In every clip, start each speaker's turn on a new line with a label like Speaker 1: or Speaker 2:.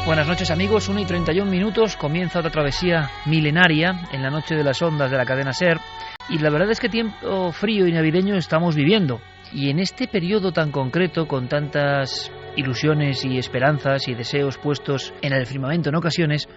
Speaker 1: Buenas noches amigos, 1:31, comienza otra travesía milenaria en la noche de las ondas de la cadena SER y la verdad es que tiempo frío y navideño estamos viviendo y en este periodo tan concreto con tantas ilusiones y esperanzas y deseos puestos en el firmamento en ocasiones,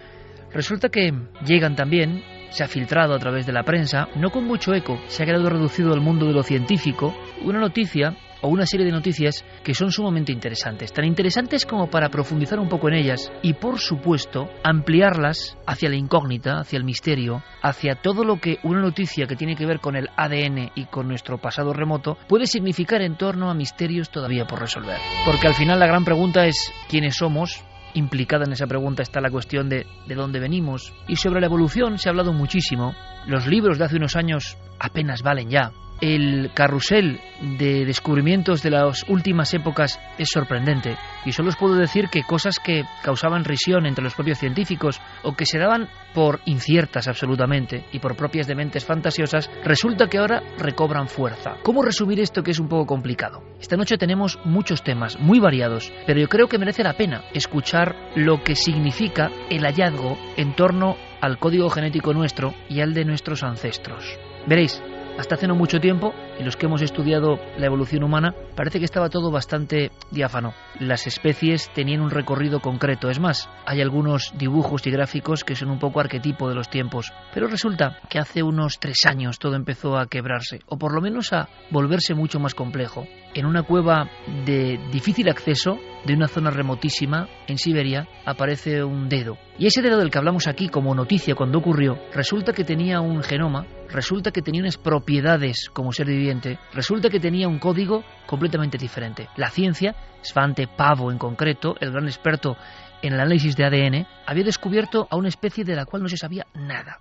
Speaker 1: resulta que llegan también, se ha filtrado a través de la prensa, no con mucho eco, se ha quedado reducido al mundo de lo científico, una noticia o una serie de noticias que son sumamente interesantes, tan interesantes como para profundizar un poco en ellas y, por supuesto, ampliarlas hacia la incógnita, hacia el misterio, hacia todo lo que una noticia que tiene que ver con el ADN y con nuestro pasado remoto puede significar en torno a misterios todavía por resolver. Porque al final la gran pregunta es ¿quiénes somos? Implicada en esa pregunta está la cuestión de dónde venimos. Y sobre la evolución se ha hablado muchísimo. Los libros de hace unos años apenas valen ya. El carrusel de descubrimientos de las últimas épocas es sorprendente y solo os puedo decir que cosas que causaban risión entre los propios científicos o que se daban por inciertas absolutamente y por propias de mentes fantasiosas, resulta que ahora recobran fuerza. ¿Cómo resumir esto que es un poco complicado? Esta noche tenemos muchos temas muy variados, pero yo creo que merece la pena escuchar lo que significa el hallazgo en torno al código genético nuestro y al de nuestros ancestros. Veréis, hasta hace no mucho tiempo, en los que hemos estudiado la evolución humana, parece que estaba todo bastante diáfano. Las especies tenían un recorrido concreto. Es más, hay algunos dibujos y gráficos que son un poco arquetipo de los tiempos. Pero resulta que hace unos 3 años todo empezó a quebrarse, o por lo menos a volverse mucho más complejo. En una cueva de difícil acceso, de una zona remotísima, en Siberia, aparece un dedo. Y ese dedo del que hablamos aquí como noticia cuando ocurrió, resulta que tenía un genoma, resulta que tenía unas propiedades como ser viviente, resulta que tenía un código completamente diferente. La ciencia, Svante Pääbo en concreto, el gran experto en el análisis de ADN, había descubierto a una especie de la cual no se sabía nada.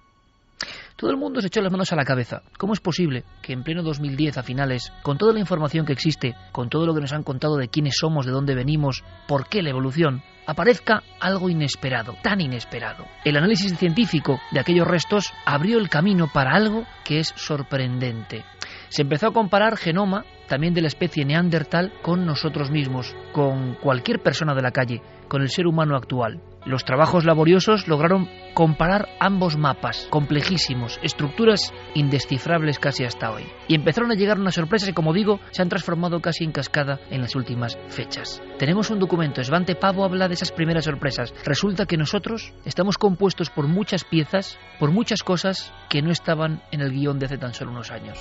Speaker 1: Todo el mundo se echó las manos a la cabeza. ¿Cómo es posible que en pleno 2010 a finales, con toda la información que existe, con todo lo que nos han contado de quiénes somos, de dónde venimos, por qué la evolución, aparezca algo inesperado, tan inesperado? El análisis científico de aquellos restos abrió el camino para algo que es sorprendente. Se empezó a comparar genoma, también de la especie Neandertal, con nosotros mismos, con cualquier persona de la calle, con el ser humano actual. Los trabajos laboriosos lograron comparar ambos mapas, complejísimos, estructuras indescifrables casi hasta hoy. Y empezaron a llegar unas sorpresas que, como digo, se han transformado casi en cascada en las últimas fechas. Tenemos un documento, Svante Pääbo habla de esas primeras sorpresas. Resulta que nosotros estamos compuestos por muchas piezas, por muchas cosas que no estaban en el guión de hace tan solo unos años.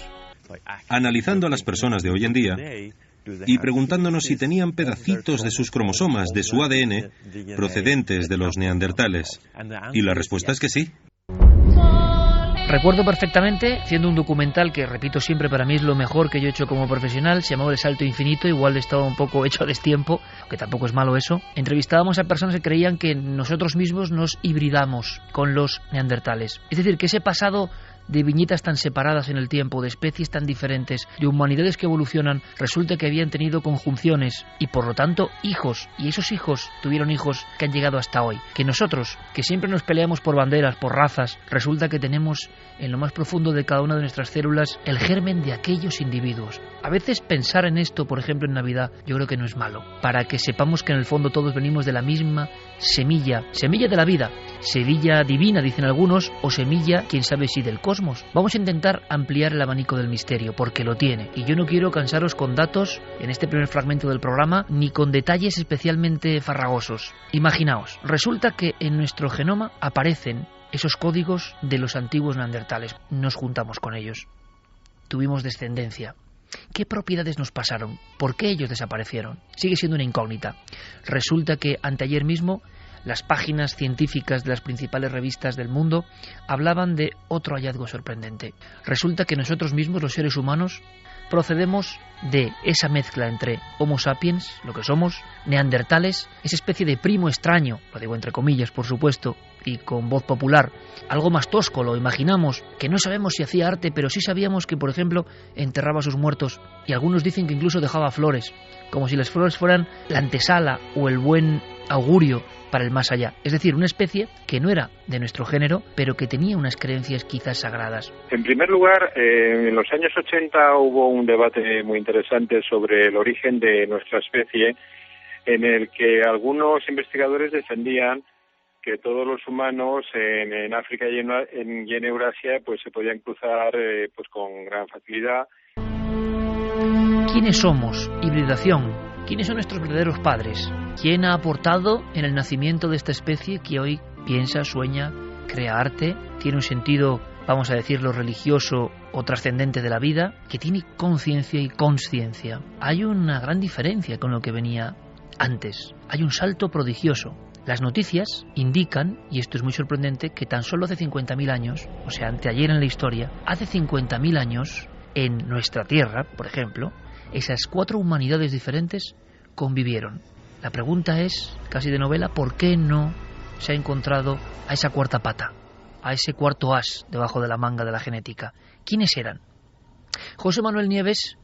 Speaker 2: Analizando a las personas de hoy en día y preguntándonos si tenían pedacitos de sus cromosomas, de su ADN, procedentes de los neandertales. Y la respuesta es que sí.
Speaker 1: Recuerdo perfectamente, haciendo un documental que, repito siempre, para mí es lo mejor que yo he hecho como profesional, se llamaba El Salto Infinito, igual estaba un poco hecho a destiempo, que tampoco es malo eso. Entrevistábamos a personas que creían que nosotros mismos nos hibridamos con los neandertales. Es decir, que ese pasado de viñetas tan separadas en el tiempo, de especies tan diferentes, de humanidades que evolucionan, resulta que habían tenido conjunciones y por lo tanto hijos, y esos hijos tuvieron hijos que han llegado hasta hoy. Que nosotros, que siempre nos peleamos por banderas, por razas, resulta que tenemos en lo más profundo de cada una de nuestras células el germen de aquellos individuos. A veces pensar en esto, por ejemplo en Navidad, yo creo que no es malo, para que sepamos que en el fondo todos venimos de la misma semilla de la vida, semilla divina dicen algunos, o semilla, quién sabe si del cosmos. Vamos a intentar ampliar el abanico del misterio, porque lo tiene, y yo no quiero cansaros con datos en este primer fragmento del programa, ni con detalles especialmente farragosos. Imaginaos, resulta que en nuestro genoma aparecen esos códigos de los antiguos neandertales. Nos juntamos con ellos, tuvimos descendencia. ¿Qué propiedades nos pasaron? ¿Por qué ellos desaparecieron? Sigue siendo una incógnita. Resulta que anteayer mismo las páginas científicas de las principales revistas del mundo hablaban de otro hallazgo sorprendente. Resulta que nosotros mismos, los seres humanos, procedemos de esa mezcla entre Homo sapiens, lo que somos, neandertales, esa especie de primo extraño, lo digo entre comillas por supuesto, y con voz popular, algo más tosco, lo imaginamos, que no sabemos si hacía arte, pero sí sabíamos que, por ejemplo, enterraba a sus muertos, y algunos dicen que incluso dejaba flores, como si las flores fueran la antesala o el buen augurio para el más allá. Es decir, una especie que no era de nuestro género, pero que tenía unas creencias quizás sagradas.
Speaker 3: En primer lugar, en los años 80 hubo un debate muy interesante sobre el origen de nuestra especie en el que algunos investigadores defendían que todos los humanos en África y en Eurasia pues se podían cruzar pues con gran facilidad.
Speaker 1: ¿Quiénes somos? Hibridación. ¿Quiénes son nuestros verdaderos padres? ¿Quién ha aportado en el nacimiento de esta especie que hoy piensa, sueña, crea arte, tiene un sentido, vamos a decirlo, religioso o trascendente de la vida, que tiene conciencia y consciencia? Hay una gran diferencia con lo que venía antes. Hay un salto prodigioso. Las noticias indican, y esto es muy sorprendente, que tan solo hace 50.000 años, o sea, anteayer en la historia, hace 50.000 años, en nuestra Tierra, por ejemplo, esas 4 humanidades diferentes convivieron. La pregunta es, casi de novela, ¿por qué no se ha encontrado a esa cuarta pata, a ese cuarto as debajo de la manga de la genética? ¿Quiénes eran? José Manuel Nieves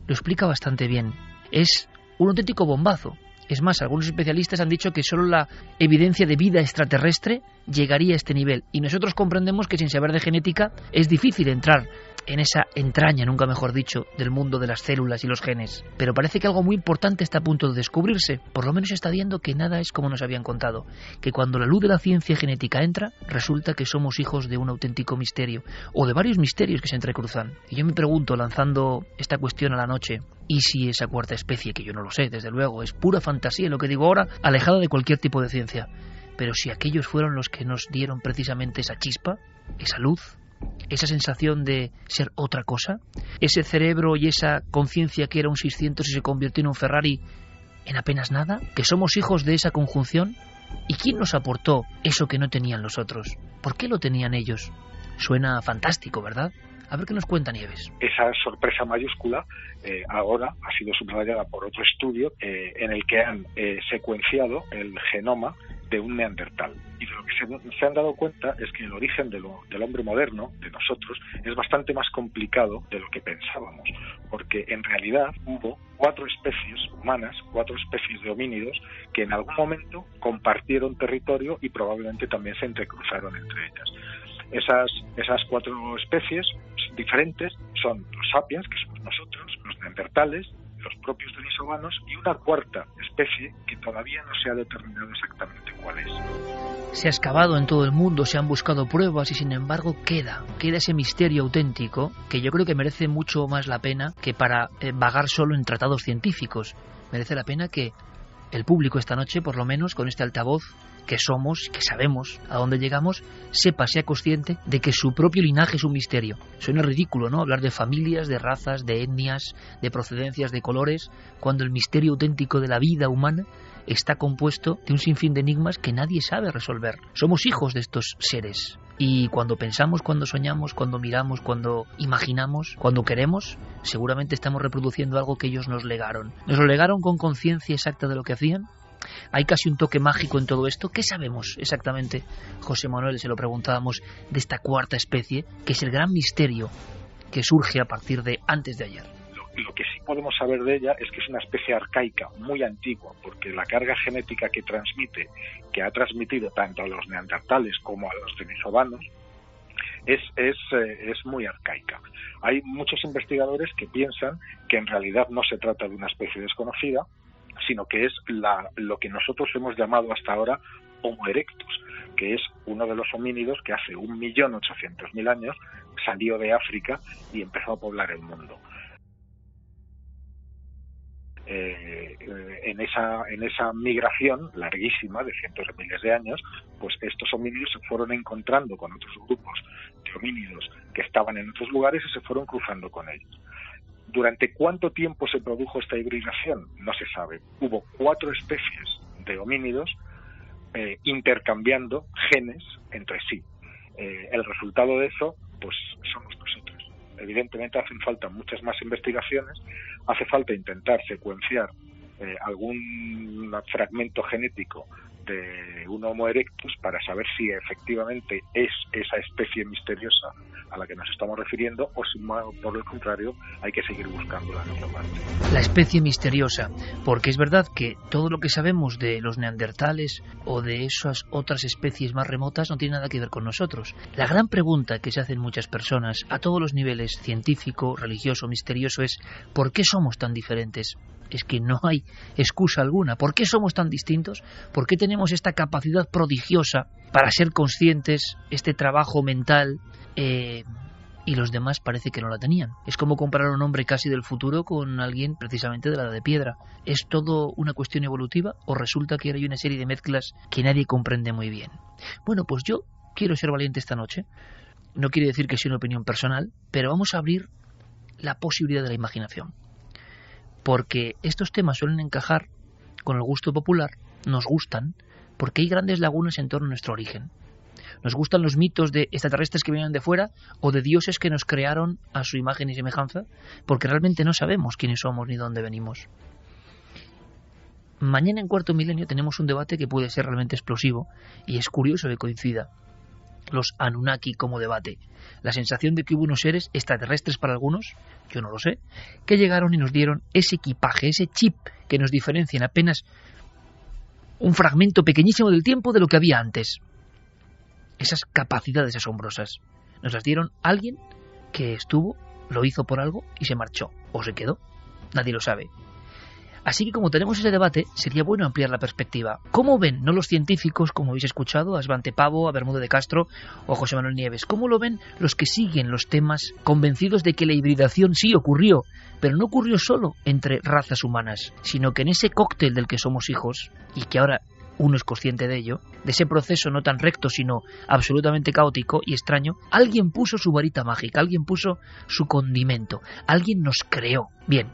Speaker 1: lo explica bastante bien. Es un auténtico bombazo. Es más, algunos especialistas han dicho que solo la evidencia de vida extraterrestre llegaría a este nivel. Y nosotros comprendemos que sin saber de genética es difícil entrar en esa entraña, nunca mejor dicho, del mundo de las células y los genes. Pero parece que algo muy importante está a punto de descubrirse. Por lo menos se está viendo que nada es como nos habían contado. Que cuando la luz de la ciencia genética entra, resulta que somos hijos de un auténtico misterio. O de varios misterios que se entrecruzan. Y yo me pregunto, lanzando esta cuestión a la noche, ¿y si esa cuarta especie, que yo no lo sé, desde luego, es pura fantasía lo que digo ahora, alejada de cualquier tipo de ciencia? Pero si aquellos fueron los que nos dieron precisamente esa chispa, esa luz, esa sensación de ser otra cosa, ese cerebro y esa conciencia que era un 600 y se convirtió en un Ferrari en apenas nada, que somos hijos de esa conjunción. ¿Y quién nos aportó eso que no tenían los otros? ¿Por qué lo tenían ellos? Suena fantástico, ¿verdad? A ver qué nos cuenta Nieves.
Speaker 4: Esa sorpresa mayúscula ahora ha sido subrayada por otro estudio en el que han secuenciado el genoma de un neandertal. Y de lo que se han dado cuenta es que el origen del hombre moderno, de nosotros, es bastante más complicado de lo que pensábamos, porque en realidad hubo 4 especies humanas, 4 especies de homínidos, que en algún momento compartieron territorio y probablemente también se entrecruzaron entre ellas. Esas 4 especies diferentes son los sapiens, que somos nosotros, los neandertales, los propios denisovanos, y una cuarta especie que todavía no se ha determinado exactamente cuál es.
Speaker 1: Se ha excavado en todo el mundo, se han buscado pruebas y sin embargo queda ese misterio auténtico que yo creo que merece mucho más la pena que para vagar solo en tratados científicos. Merece la pena que el público esta noche, por lo menos con este altavoz que somos, que sabemos a dónde llegamos, sepa, sea consciente de que su propio linaje es un misterio. Suena ridículo, ¿no?, hablar de familias, de razas, de etnias, de procedencias, de colores, cuando el misterio auténtico de la vida humana está compuesto de un sinfín de enigmas que nadie sabe resolver. Somos hijos de estos seres. Y cuando pensamos, cuando soñamos, cuando miramos, cuando imaginamos, cuando queremos, seguramente estamos reproduciendo algo que ellos nos legaron. ¿Nos lo legaron con conciencia exacta de lo que hacían? ¿Hay casi un toque mágico en todo esto? ¿Qué sabemos exactamente, José Manuel, se lo preguntábamos, de esta cuarta especie, que es el gran misterio que surge a partir de antes de ayer?
Speaker 4: Lo que sí podemos saber de ella es que es una especie arcaica, muy antigua, porque la carga genética que transmite, que ha transmitido tanto a los neandertales como a los denisovanos, es muy arcaica. Hay muchos investigadores que piensan que en realidad no se trata de una especie desconocida, sino que es lo que nosotros hemos llamado hasta ahora Homo erectus, que es uno de los homínidos que hace 1.800.000 años salió de África y empezó a poblar el mundo. En esa migración larguísima de cientos de miles de años, pues estos homínidos se fueron encontrando con otros grupos de homínidos que estaban en otros lugares y se fueron cruzando con ellos. ¿Durante cuánto tiempo se produjo esta hibridación? No se sabe. Hubo 4 especies de homínidos intercambiando genes entre sí. El resultado de eso, pues somos nosotros. Evidentemente hacen falta muchas más investigaciones, hace falta intentar secuenciar algún fragmento genético de un Homo erectus para saber si efectivamente es esa especie misteriosa a la que nos estamos refiriendo o si por el contrario hay que seguir buscándola en otra parte.
Speaker 1: La especie misteriosa, porque es verdad que todo lo que sabemos de los neandertales o de esas otras especies más remotas no tiene nada que ver con nosotros. La gran pregunta que se hacen muchas personas a todos los niveles, científico, religioso, misterioso, es ¿por qué somos tan diferentes? Es que no hay excusa alguna. ¿Por qué somos tan distintos? ¿Por qué tenemos esta capacidad prodigiosa para ser conscientes, este trabajo mental, y los demás parece que no la tenían? Es como comparar a un hombre casi del futuro con alguien precisamente de la edad de piedra. ¿Es todo una cuestión evolutiva o resulta que hay una serie de mezclas que nadie comprende muy bien? Bueno, pues yo quiero ser valiente esta noche. No quiere decir que sea una opinión personal, pero vamos a abrir la posibilidad de la imaginación. Porque estos temas suelen encajar con el gusto popular, nos gustan, porque hay grandes lagunas en torno a nuestro origen. Nos gustan los mitos de extraterrestres que vienen de fuera o de dioses que nos crearon a su imagen y semejanza, porque realmente no sabemos quiénes somos ni dónde venimos. Mañana en Cuarto Milenio tenemos un debate que puede ser realmente explosivo y es curioso que coincida los Anunnaki como debate. La sensación de que hubo unos seres extraterrestres para algunos, yo no lo sé, que llegaron y nos dieron ese equipaje, ese chip que nos diferencia en apenas un fragmento pequeñísimo del tiempo de lo que había antes. Esas capacidades asombrosas nos las dieron alguien que estuvo, lo hizo por algo y se marchó, o se quedó, nadie lo sabe. Así que como tenemos ese debate, sería bueno ampliar la perspectiva. ¿Cómo ven, no los científicos, como habéis escuchado, a Svante Pavo, a Bermudo de Castro o a José Manuel Nieves? ¿Cómo lo ven los que siguen los temas convencidos de que la hibridación sí ocurrió, pero no ocurrió solo entre razas humanas, sino que en ese cóctel del que somos hijos, y que ahora uno es consciente de ello, de ese proceso no tan recto, sino absolutamente caótico y extraño, alguien puso su varita mágica, alguien puso su condimento, alguien nos creó? Bien,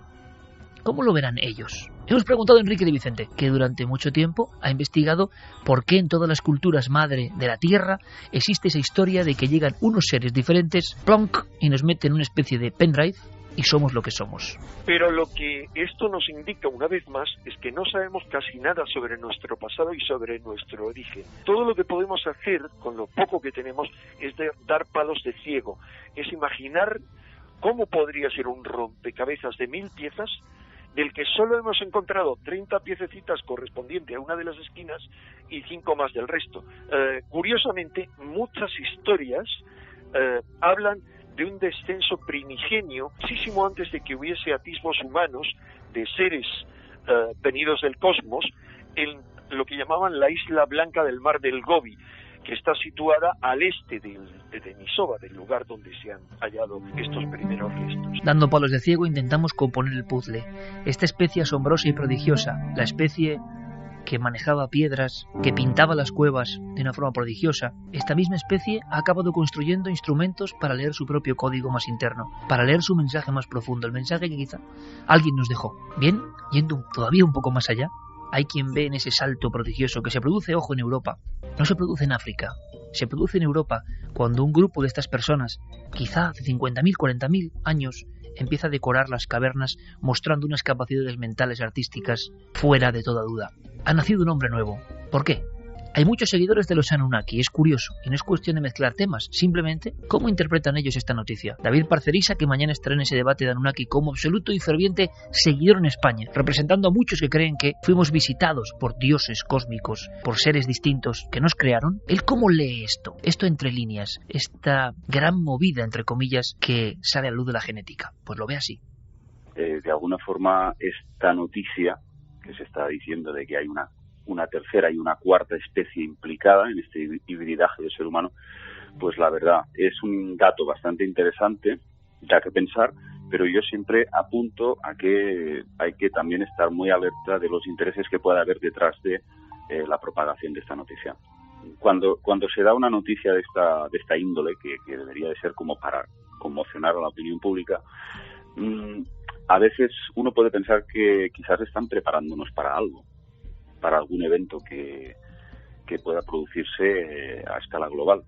Speaker 1: ¿cómo lo verán ellos? Hemos preguntado a Enrique de Vicente, que durante mucho tiempo ha investigado por qué en todas las culturas madre de la Tierra existe esa historia de que llegan unos seres diferentes, plonk, y nos meten una especie de pendrive y somos lo que somos.
Speaker 5: Pero lo que esto nos indica una vez más es que no sabemos casi nada sobre nuestro pasado y sobre nuestro origen. Todo lo que podemos hacer con lo poco que tenemos es dar palos de ciego, es imaginar cómo podría ser un rompecabezas de 1000 piezas del que solo hemos encontrado 30 piececitas correspondientes a una de las esquinas y 5 más del resto. Curiosamente, muchas historias hablan de un descenso primigenio, muchísimo antes de que hubiese atisbos humanos de seres venidos del cosmos, en lo que llamaban la isla blanca del mar del Gobi, que está situada al este de Denisova, del lugar donde se han hallado estos primeros restos.
Speaker 1: Dando palos de ciego intentamos componer el puzzle. Esta especie asombrosa y prodigiosa, la especie que manejaba piedras, que pintaba las cuevas de una forma prodigiosa, esta misma especie ha acabado construyendo instrumentos para leer su propio código más interno, para leer su mensaje más profundo, el mensaje que quizá alguien nos dejó. Bien, yendo todavía un poco más allá, hay quien ve en ese salto prodigioso que se produce, ojo, en Europa. No se produce en África, se produce en Europa cuando un grupo de estas personas, quizá de 50.000, 40.000 años, empieza a decorar las cavernas mostrando unas capacidades mentales artísticas fuera de toda duda. Ha nacido un hombre nuevo. ¿Por qué? Hay muchos seguidores de los Anunnaki, es curioso, y no es cuestión de mezclar temas, simplemente cómo interpretan ellos esta noticia. David Parcerisa, que mañana estará en ese debate de Anunnaki como absoluto y ferviente seguidor en España, representando a muchos que creen que fuimos visitados por dioses cósmicos, por seres distintos que nos crearon. ¿Él cómo lee esto? Esto entre líneas, esta gran movida, entre comillas, que sale a luz de la genética. Pues lo ve así.
Speaker 6: De alguna forma, esta noticia que se está diciendo de que hay una tercera y una cuarta especie implicada en este hibridaje del ser humano, pues la verdad es un dato bastante interesante, da que pensar, pero yo siempre apunto a que hay que también estar muy alerta de los intereses que pueda haber detrás de la propagación de esta noticia. Cuando se da una noticia de esta índole, que debería de ser como para conmocionar a la opinión pública, a veces uno puede pensar que quizás están preparándonos para algo, para algún evento que pueda producirse a escala global.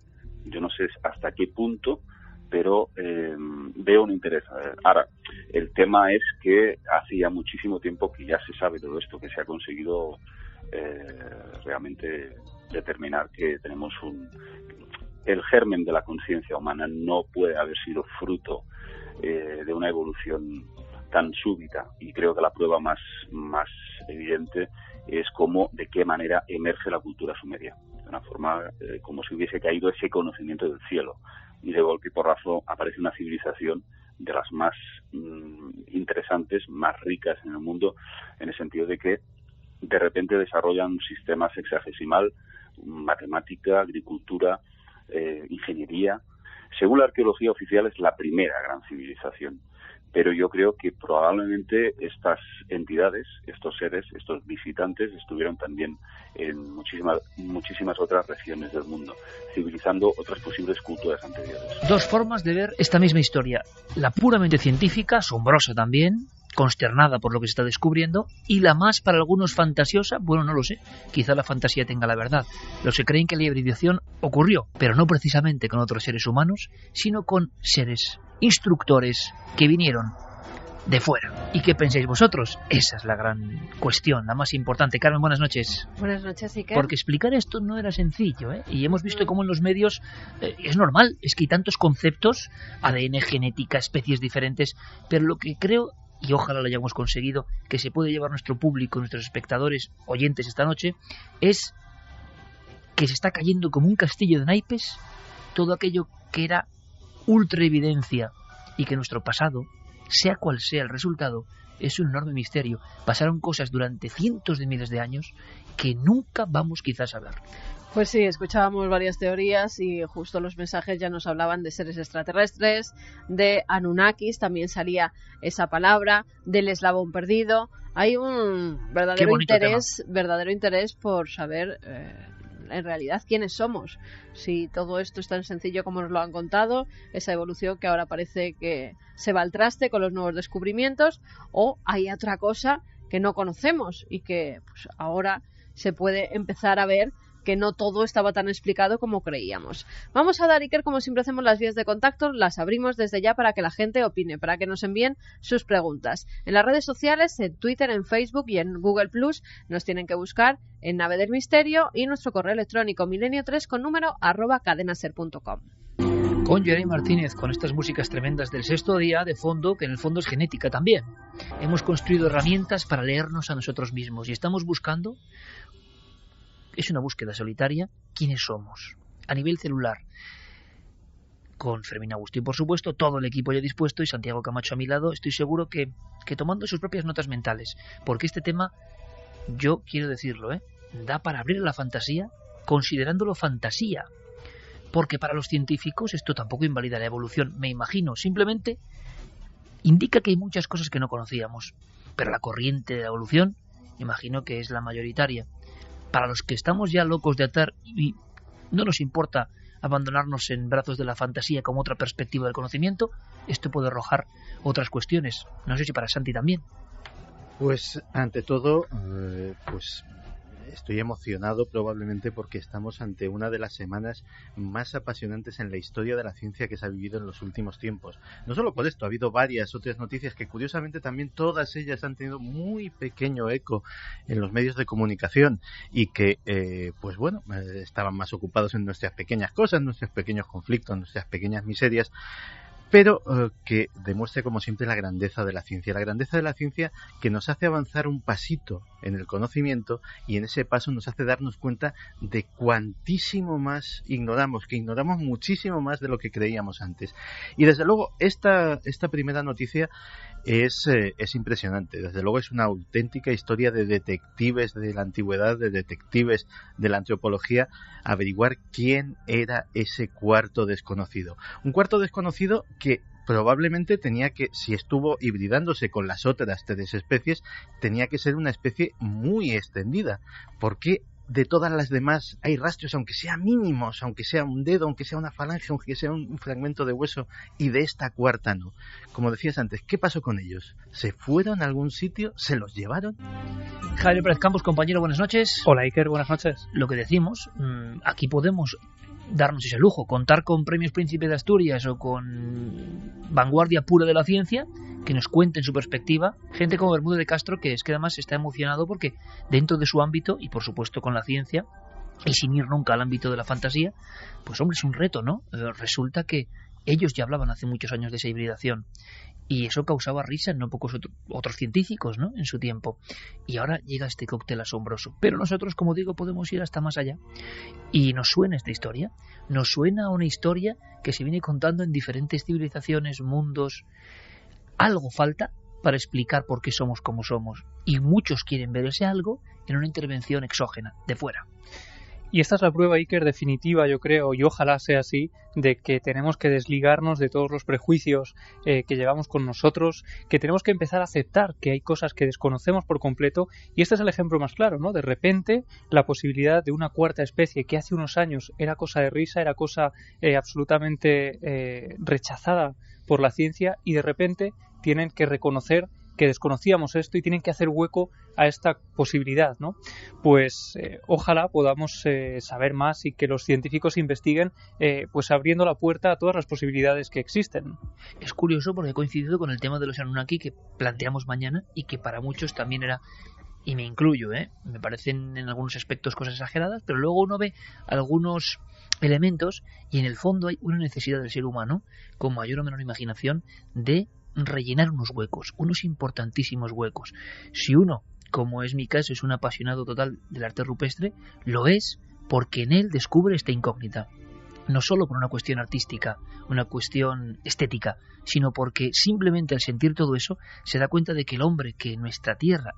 Speaker 6: Yo no sé hasta qué punto, pero veo un interés. Ahora, el tema es que hace ya muchísimo tiempo que ya se sabe todo esto, que se ha conseguido realmente determinar que tenemos el germen de la conciencia humana no puede haber sido fruto de una evolución tan súbita, y creo que la prueba más evidente es de qué manera emerge la cultura sumeria, de una forma como si hubiese caído ese conocimiento del cielo, y de golpe y porrazo aparece una civilización de las más interesantes, más ricas en el mundo, en el sentido de que de repente desarrollan un sistema sexagesimal, matemática, agricultura, ingeniería. Según la arqueología oficial es la primera gran civilización, pero yo creo que probablemente estas entidades, estos seres, estos visitantes estuvieron también en muchísimas otras regiones del mundo, civilizando otras posibles culturas anteriores.
Speaker 1: Dos formas de ver esta misma historia: la puramente científica, asombrosa también, consternada por lo que se está descubriendo, y la más para algunos fantasiosa, bueno, no lo sé, quizá la fantasía tenga la verdad. Los que creen que la hibridación ocurrió, pero no precisamente con otros seres humanos, sino con seres instructores que vinieron de fuera. ¿Y qué pensáis vosotros? Esa es la gran cuestión, la más importante. Carmen, buenas noches.
Speaker 7: Buenas noches, Iker.
Speaker 1: Porque explicar esto no era sencillo, ¿eh? Y hemos visto cómo en los medios es normal, es que hay tantos conceptos, ADN, genética, especies diferentes, pero lo que creo, y ojalá lo hayamos conseguido, que se puede llevar nuestro público, nuestros espectadores, oyentes esta noche, es que se está cayendo como un castillo de naipes todo aquello que era ultra evidencia, y que nuestro pasado, sea cual sea el resultado, es un enorme misterio. Pasaron cosas durante cientos de miles de años que nunca vamos quizás a ver.
Speaker 7: Pues sí, escuchábamos varias teorías y justo los mensajes ya nos hablaban de seres extraterrestres, de Anunnakis, también salía esa palabra, del eslabón perdido. Hay un verdadero interés por saber en realidad quiénes somos, si todo esto es tan sencillo como nos lo han contado, esa evolución que ahora parece que se va al traste con los nuevos descubrimientos, o hay otra cosa que no conocemos y que pues ahora se puede empezar a ver que no todo estaba tan explicado como creíamos. Vamos a dar, Iker, como siempre hacemos, las vías de contacto, las abrimos desde ya para que la gente opine, para que nos envíen sus preguntas. En las redes sociales, en Twitter, en Facebook y en Google Plus, nos tienen que buscar en Nave del Misterio, y nuestro correo electrónico milenio3 con número @cadenaser.com.
Speaker 1: Con Jeremy Martínez, con estas músicas tremendas del sexto día de fondo, que en el fondo es genética también. Hemos construido herramientas para leernos a nosotros mismos y estamos buscando, es una búsqueda solitaria, quiénes somos a nivel celular. Con Fermín Agustín, por supuesto, todo el equipo ya dispuesto, y Santiago Camacho a mi lado, estoy seguro que tomando sus propias notas mentales, porque este tema, yo quiero decirlo, da para abrir la fantasía, considerándolo fantasía, porque para los científicos esto tampoco invalida la evolución, me imagino, simplemente indica que hay muchas cosas que no conocíamos, pero la corriente de la evolución, imagino que es la mayoritaria. Para los que estamos ya locos de atar y no nos importa abandonarnos en brazos de la fantasía como otra perspectiva del conocimiento, esto puede arrojar otras cuestiones. No sé si para Santi también.
Speaker 8: Pues ante todo, pues estoy emocionado probablemente porque estamos ante una de las semanas más apasionantes en la historia de la ciencia que se ha vivido en los últimos tiempos. No solo por esto, ha habido varias otras noticias que curiosamente también todas ellas han tenido muy pequeño eco en los medios de comunicación y que, pues bueno, estaban más ocupados en nuestras pequeñas cosas, nuestros pequeños conflictos, nuestras pequeñas miserias, pero que demuestra como siempre la grandeza de la ciencia que nos hace avanzar un pasito en el conocimiento, y en ese paso nos hace darnos cuenta de cuantísimo más ignoramos, que ignoramos muchísimo más de lo que creíamos antes. Y desde luego esta primera noticia es impresionante. Desde luego es una auténtica historia de detectives de la antigüedad, de detectives de la antropología, averiguar quién era ese cuarto desconocido. Un cuarto desconocido que probablemente tenía que, si estuvo hibridándose con las otras tres especies, tenía que ser una especie muy extendida, porque de todas las demás hay rastros, aunque sean mínimos, aunque sea un dedo, aunque sea una falange, aunque sea un fragmento de hueso, y de esta cuarta no. Como decías antes, ¿qué pasó con ellos? ¿Se fueron a algún sitio? ¿Se los llevaron?
Speaker 1: Javier Pérez Campos, compañero, buenas noches.
Speaker 9: Hola, Iker, buenas noches.
Speaker 1: Lo que decimos, aquí podemos darnos ese lujo, contar con Premios Príncipe de Asturias o con vanguardia pura de la ciencia, que nos cuenten su perspectiva, gente como Bermúdez de Castro, que es que además está emocionado porque dentro de su ámbito, y por supuesto con la ciencia, y sin ir nunca al ámbito de la fantasía, pues hombre, es un reto, ¿no? Resulta que ellos ya hablaban hace muchos años de esa hibridación, Y eso causaba risa en no pocos otros científicos, ¿no?, en su tiempo. Y ahora llega este cóctel asombroso. Pero nosotros, como digo, podemos ir hasta más allá. Y nos suena esta historia. Nos suena a una historia que se viene contando en diferentes civilizaciones, mundos. Algo falta para explicar por qué somos como somos. Y muchos quieren ver ese algo en una intervención exógena, de fuera.
Speaker 9: Y esta es la prueba, Iker, definitiva, yo creo, y ojalá sea así, de que tenemos que desligarnos de todos los prejuicios que llevamos con nosotros, que tenemos que empezar a aceptar que hay cosas que desconocemos por completo, y este es el ejemplo más claro, ¿no? De repente, la posibilidad de una cuarta especie que hace unos años era cosa de risa, era cosa absolutamente rechazada por la ciencia, y de repente tienen que reconocer que desconocíamos esto y tienen que hacer hueco a esta posibilidad, ¿no? Pues ojalá podamos saber más y que los científicos investiguen, pues abriendo la puerta a todas las posibilidades que existen.
Speaker 1: Es curioso porque he coincidido con el tema de los Anunnaki que planteamos mañana y que para muchos también era, y me incluyo, me parecen en algunos aspectos cosas exageradas, pero luego uno ve algunos elementos y en el fondo hay una necesidad del ser humano, con mayor o menor imaginación, de rellenar unos huecos, unos importantísimos huecos. Si uno, como es mi caso, es un apasionado total del arte rupestre, lo es porque en él descubre esta incógnita. No solo por una cuestión artística, una cuestión estética, sino porque simplemente al sentir todo eso se da cuenta de que el hombre que en nuestra tierra,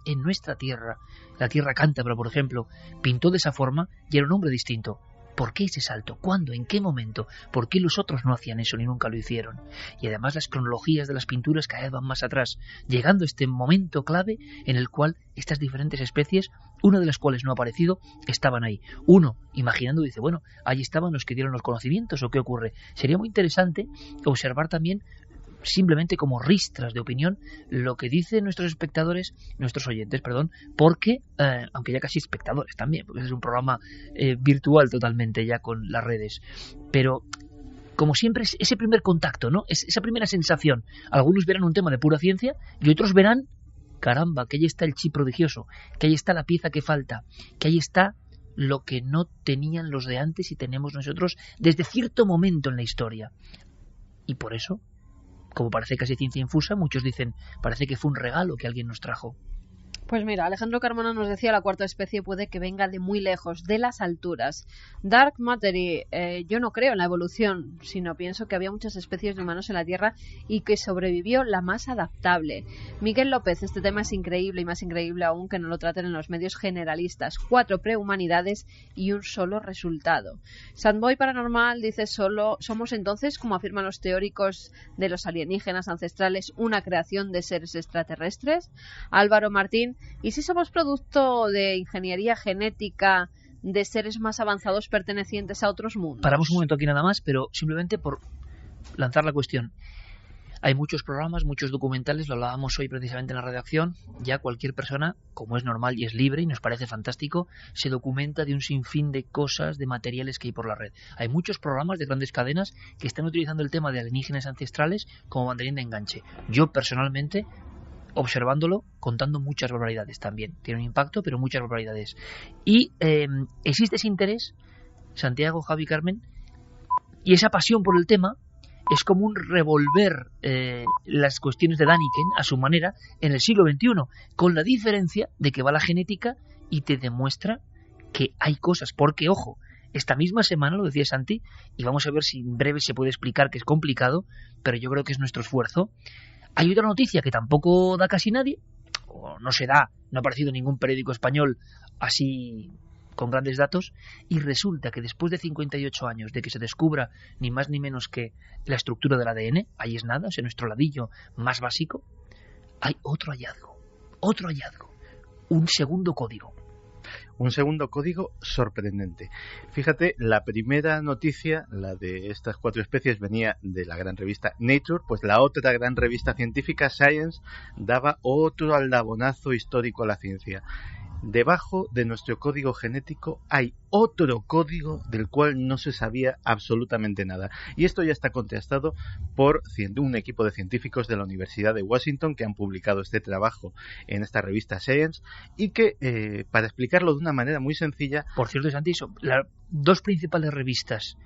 Speaker 1: la tierra cántabra, por ejemplo, pintó de esa forma y era un hombre distinto. ¿Por qué ese salto? ¿Cuándo? ¿En qué momento? ¿Por qué los otros no hacían eso ni nunca lo hicieron? Y además las cronologías de las pinturas cada vez van más atrás, llegando a este momento clave en el cual estas diferentes especies, una de las cuales no ha aparecido, estaban ahí. Uno, imaginando, dice, bueno, ahí estaban los que dieron los conocimientos, ¿o qué ocurre? Sería muy interesante observar también, simplemente como ristras de opinión, lo que dicen nuestros oyentes, porque, aunque ya casi espectadores también, porque es un programa virtual totalmente ya con las redes, pero como siempre es ese primer contacto, ¿no? Es esa primera sensación. Algunos verán un tema de pura ciencia y otros verán, caramba, que ahí está el chip prodigioso, que ahí está la pieza que falta, que ahí está lo que no tenían los de antes y tenemos nosotros desde cierto momento en la historia. Y por eso, como parece casi ciencia infusa, muchos dicen, parece que fue un regalo que alguien nos trajo.
Speaker 7: Pues mira, Alejandro Carmona nos decía, la cuarta especie puede que venga de muy lejos, de las alturas. Dark Matery, yo no creo en la evolución, sino pienso que había muchas especies de humanos en la Tierra y que sobrevivió la más adaptable. Miguel López, este tema es increíble y más increíble aún que no lo traten en los medios generalistas. 4 prehumanidades y un solo resultado. Sandboy Paranormal dice, somos entonces, como afirman los teóricos de los alienígenas ancestrales, una creación de seres extraterrestres. Álvaro Martín, ¿y si somos producto de ingeniería genética de seres más avanzados pertenecientes a otros mundos?
Speaker 1: Paramos un momento aquí nada más, pero simplemente por lanzar la cuestión. Hay muchos programas, muchos documentales, lo hablábamos hoy precisamente en la redacción. Ya cualquier persona, como es normal y es libre y nos parece fantástico, se documenta de un sinfín de cosas, de materiales que hay por la red. Hay muchos programas de grandes cadenas que están utilizando el tema de alienígenas ancestrales como banderín de enganche. Yo personalmente, observándolo, contando muchas barbaridades también. Tiene un impacto, pero muchas barbaridades. Y existe ese interés, Santiago, Javi, Carmen, y esa pasión por el tema es como un revolver las cuestiones de Daniken a su manera en el siglo XXI, con la diferencia de que va la genética y te demuestra que hay cosas, porque, ojo, esta misma semana, lo decía Santi, y vamos a ver si en breve se puede explicar, que es complicado, pero yo creo que es nuestro esfuerzo. Hay otra noticia que tampoco da casi nadie, o no se da, no ha aparecido en ningún periódico español así con grandes datos, y resulta que después de 58 años de que se descubra ni más ni menos que la estructura del ADN, ahí es nada, o sea, nuestro ladillo más básico, hay otro hallazgo, un segundo código.
Speaker 8: Un segundo código sorprendente. Fíjate, la primera noticia, la de estas 4 especies, venía de la gran revista Nature, pues la otra gran revista científica, Science, daba otro aldabonazo histórico a la ciencia. Debajo de nuestro código genético hay otro código del cual no se sabía absolutamente nada. Y esto ya está contrastado por un equipo de científicos de la Universidad de Washington que han publicado este trabajo en esta revista Science y que, para explicarlo de una manera muy sencilla...
Speaker 1: Por cierto, Santi, las 2 principales revistas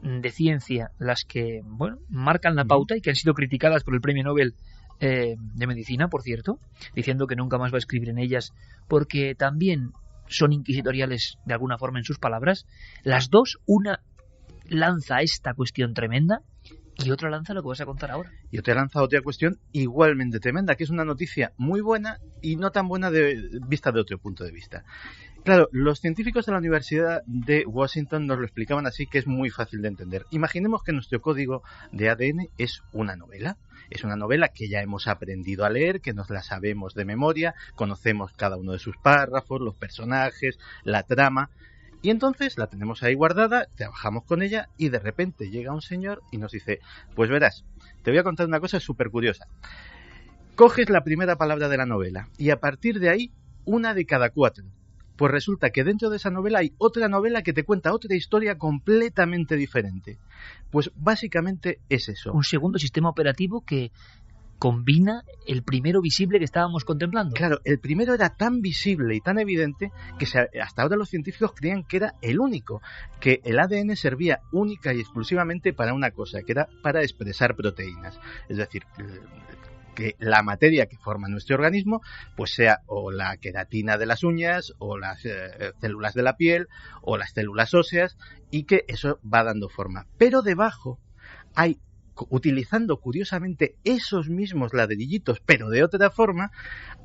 Speaker 1: de ciencia, las que, bueno, marcan la pauta y que han sido criticadas por el premio Nobel de medicina, por cierto, diciendo que nunca más va a escribir en ellas porque también son inquisitoriales de alguna forma en sus palabras. Las dos, una lanza esta cuestión tremenda y otra lanza lo que vas a contar ahora.
Speaker 8: Y otra lanza otra cuestión igualmente tremenda, que es una noticia muy buena y no tan buena vista de otro punto de vista. Claro, los científicos de la Universidad de Washington nos lo explicaban así, que es muy fácil de entender. Imaginemos que nuestro código de ADN es una novela. Es una novela que ya hemos aprendido a leer, que nos la sabemos de memoria, conocemos cada uno de sus párrafos, los personajes, la trama. Y entonces la tenemos ahí guardada, trabajamos con ella y de repente llega un señor y nos dice, pues verás, te voy a contar una cosa súper curiosa. Coges la primera palabra de la novela y a partir de ahí, una de cada 4. Pues resulta que dentro de esa novela hay otra novela que te cuenta otra historia completamente diferente. Pues básicamente es eso.
Speaker 1: Un segundo sistema operativo que combina el primero visible que estábamos contemplando.
Speaker 8: Claro, el primero era tan visible y tan evidente que hasta ahora los científicos creían que era el único, que el ADN servía única y exclusivamente para una cosa, que era para expresar proteínas. Es decir, que la materia que forma nuestro organismo pues sea o la queratina de las uñas o las células de la piel o las células óseas, y que eso va dando forma. Pero debajo hay, utilizando curiosamente esos mismos ladrillitos pero de otra forma,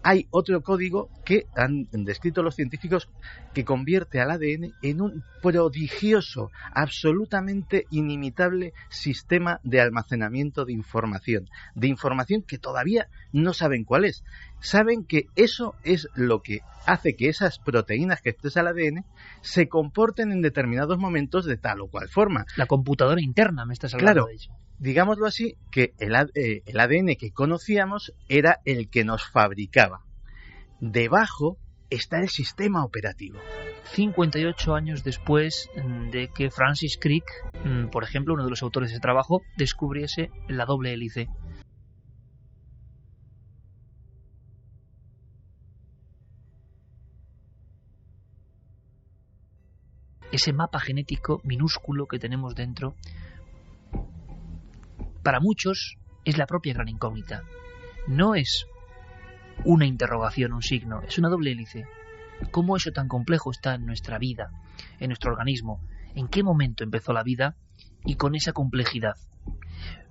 Speaker 8: hay otro código que han descrito los científicos que convierte al ADN en un prodigioso, absolutamente inimitable sistema de almacenamiento de información que todavía no saben cuál es. Saben que eso es lo que hace que esas proteínas que expresa el ADN se comporten en determinados momentos de tal o cual forma.
Speaker 1: La computadora interna, me estás hablando de eso.
Speaker 8: Digámoslo así, que el ADN que conocíamos era el que nos fabricaba. Debajo está el sistema operativo.
Speaker 1: 58 años después de que Francis Crick, por ejemplo, uno de los autores de ese trabajo, descubriese la doble hélice. Ese mapa genético minúsculo que tenemos dentro, para muchos es la propia gran incógnita. No es una interrogación, un signo, es una doble hélice. ¿Cómo eso tan complejo está en nuestra vida, en nuestro organismo? ¿En qué momento empezó la vida y con esa complejidad?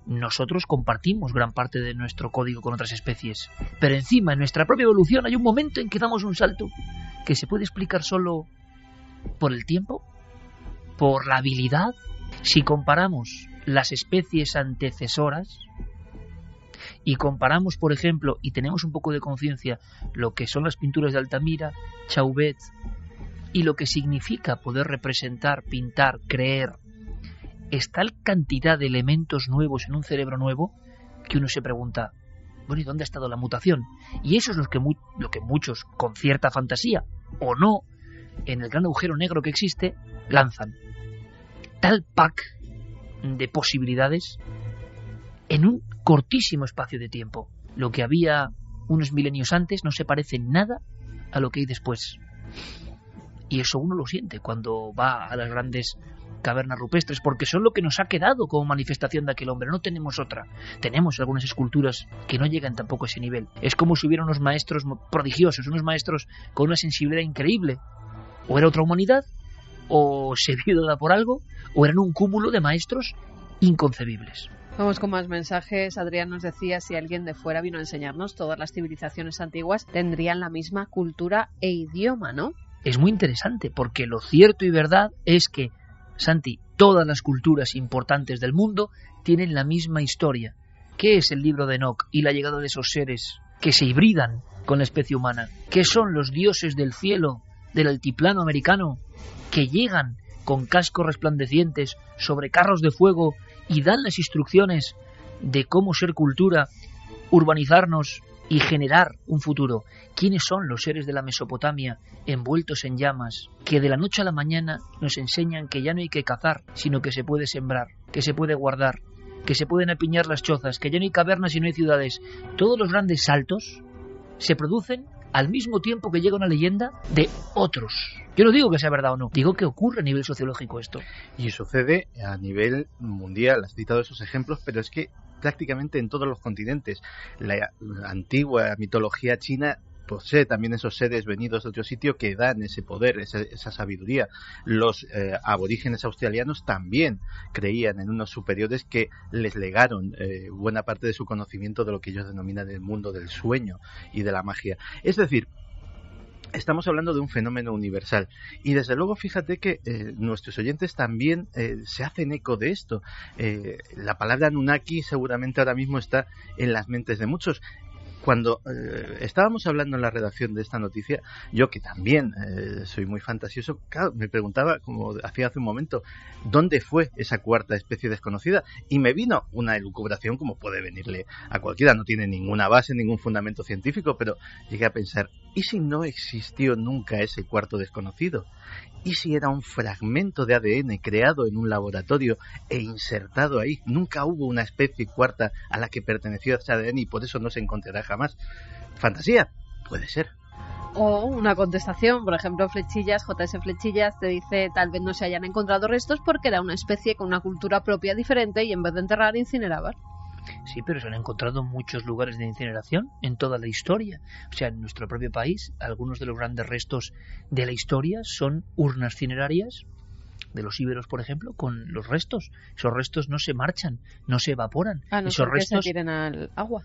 Speaker 1: Nosotros compartimos gran parte de nuestro código con otras especies, pero encima en nuestra propia evolución hay un momento en que damos un salto que se puede explicar solo por el tiempo, por la habilidad. Si comparamos las especies antecesoras y comparamos, por ejemplo, y tenemos un poco de conciencia lo que son las pinturas de Altamira, Chauvet, y lo que significa poder representar, pintar, creer, es tal cantidad de elementos nuevos en un cerebro nuevo que uno se pregunta, bueno, ¿y dónde ha estado la mutación? Y eso es lo que muchos, con cierta fantasía o no, en el gran agujero negro que existe, lanzan. Tal pack de posibilidades en un cortísimo espacio de tiempo. Lo que había unos milenios antes no se parece nada a lo que hay después. Y eso uno lo siente cuando va a las grandes cavernas rupestres, porque son lo que nos ha quedado como manifestación de aquel hombre. No tenemos otra. Tenemos algunas esculturas que no llegan tampoco a ese nivel. Es como si hubiera unos maestros prodigiosos, unos maestros con una sensibilidad increíble. O era otra humanidad, o se vio dada por algo, o eran un cúmulo de maestros inconcebibles.
Speaker 7: Vamos con más mensajes. Adrián nos decía, si alguien de fuera vino a enseñarnos, todas las civilizaciones antiguas tendrían la misma cultura e idioma, ¿no?
Speaker 1: Es muy interesante, porque lo cierto y verdad es que, Santi, todas las culturas importantes del mundo tienen la misma historia. ¿Qué es el libro de Enoch y la llegada de esos seres que se hibridan con la especie humana? ¿Qué son los dioses del cielo, del altiplano americano, que llegan con cascos resplandecientes sobre carros de fuego y dan las instrucciones de cómo ser cultura, urbanizarnos y generar un futuro? ¿Quiénes son los seres de la Mesopotamia envueltos en llamas que de la noche a la mañana nos enseñan que ya no hay que cazar, sino que se puede sembrar, que se puede guardar, que se pueden apiñar las chozas, que ya no hay cavernas y no hay ciudades? Todos los grandes saltos se producen al mismo tiempo que llega una leyenda de otros. Yo no digo que sea verdad o no, digo que ocurre a nivel sociológico esto.
Speaker 8: Y sucede a nivel mundial, has citado esos ejemplos, pero es que prácticamente en todos los continentes. La antigua mitología china posee también esos seres venidos de otro sitio que dan ese poder, esa sabiduría. Los aborígenes australianos también creían en unos superiores que les legaron buena parte de su conocimiento de lo que ellos denominan el mundo del sueño y de la magia. Es decir, estamos hablando de un fenómeno universal y desde luego fíjate que nuestros oyentes también se hacen eco de esto. La palabra Anunnaki seguramente ahora mismo está en las mentes de muchos. Cuando estábamos hablando en la redacción de esta noticia, yo que también soy muy fantasioso, claro, me preguntaba, como hacía hace un momento, ¿dónde fue esa cuarta especie desconocida? Y me vino una elucubración como puede venirle a cualquiera, no tiene ninguna base, ningún fundamento científico, pero llegué a pensar, ¿y si no existió nunca ese cuarto desconocido? ¿Y si era un fragmento de ADN creado en un laboratorio e insertado ahí? Nunca hubo una especie cuarta a la que perteneció ese ADN y por eso no se encontrará jamás. ¿Fantasía? Puede ser.
Speaker 7: O una contestación, por ejemplo, Flechillas, JS Flechillas te dice tal vez no se hayan encontrado restos porque era una especie con una cultura propia diferente y en vez de enterrar incineraban.
Speaker 1: Sí, pero se han encontrado muchos lugares de incineración en toda la historia. O sea, en nuestro propio país, algunos de los grandes restos de la historia son urnas cinerarias de los íberos, por ejemplo, con los restos. Esos restos no se marchan, no se evaporan.
Speaker 7: No
Speaker 1: esos restos
Speaker 7: se tiren al agua.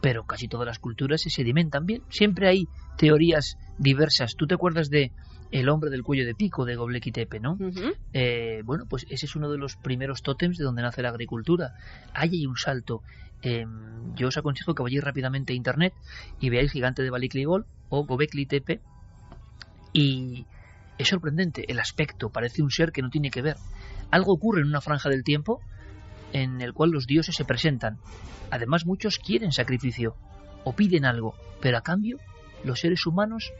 Speaker 1: Pero casi todas las culturas se sedimentan bien. Siempre hay teorías diversas. ¿Tú te acuerdas de el hombre del cuello de pico de Göbekli Tepe, no?
Speaker 7: Uh-huh.
Speaker 1: Bueno, pues ese es uno de los primeros tótems de donde nace la agricultura. Ahí hay un salto. Yo os aconsejo que vayáis rápidamente a internet y veáis Gigante de Balikli-Bol o Göbekli Tepe, y es sorprendente el aspecto. Parece un ser que no tiene que ver. Algo ocurre en una franja del tiempo en el cual los dioses se presentan. Además, muchos quieren sacrificio o piden algo, pero a cambio los seres humanos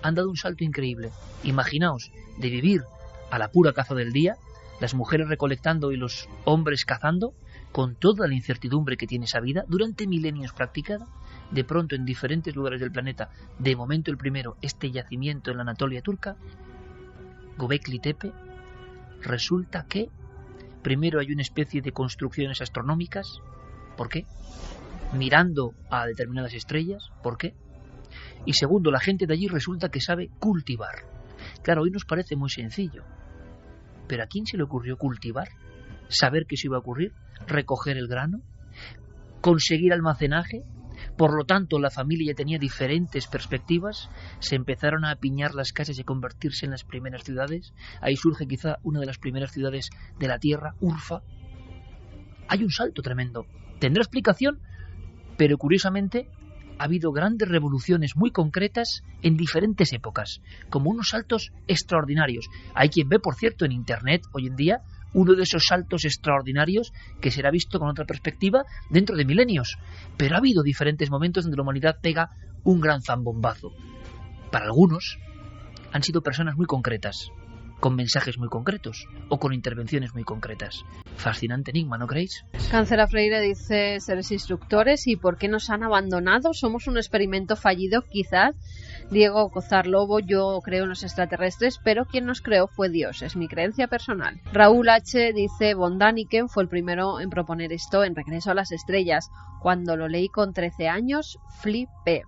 Speaker 1: han dado un salto increíble. Imaginaos, de vivir a la pura caza del día, las mujeres recolectando y los hombres cazando, con toda la incertidumbre que tiene esa vida, durante milenios practicada, de pronto en diferentes lugares del planeta, de momento el primero, este yacimiento en la Anatolia turca, Göbekli Tepe, resulta que primero hay una especie de construcciones astronómicas. ¿Por qué? Mirando a determinadas estrellas. ¿Por qué? Y segundo, la gente de allí resulta que sabe cultivar. Claro, hoy nos parece muy sencillo, pero ¿a quién se le ocurrió cultivar? ¿Saber que eso iba a ocurrir? ¿Recoger el grano? ¿Conseguir almacenaje? Por lo tanto, la familia ya tenía diferentes perspectivas. Se empezaron a apiñar las casas y a convertirse en las primeras ciudades. Ahí surge quizá una de las primeras ciudades de la Tierra, Urfa. Hay un salto tremendo. Tendrá explicación, pero curiosamente ha habido grandes revoluciones muy concretas en diferentes épocas, como unos saltos extraordinarios. Hay quien ve, por cierto, en Internet hoy en día uno de esos saltos extraordinarios que será visto con otra perspectiva dentro de milenios. Pero ha habido diferentes momentos donde la humanidad pega un gran zambombazo. Para algunos han sido personas muy concretas, con mensajes muy concretos o con intervenciones muy concretas. Fascinante enigma, ¿no creéis?
Speaker 7: Cáncer a Freire dice seres instructores y ¿por qué nos han abandonado? Somos un experimento fallido, quizás. Diego Cozar Lobo, yo creo en los extraterrestres, pero quien nos creó fue Dios, es mi creencia personal. Raúl H. dice Von Daniken fue el primero en proponer esto en Regreso a las Estrellas. Cuando lo leí con 13 años, flipé.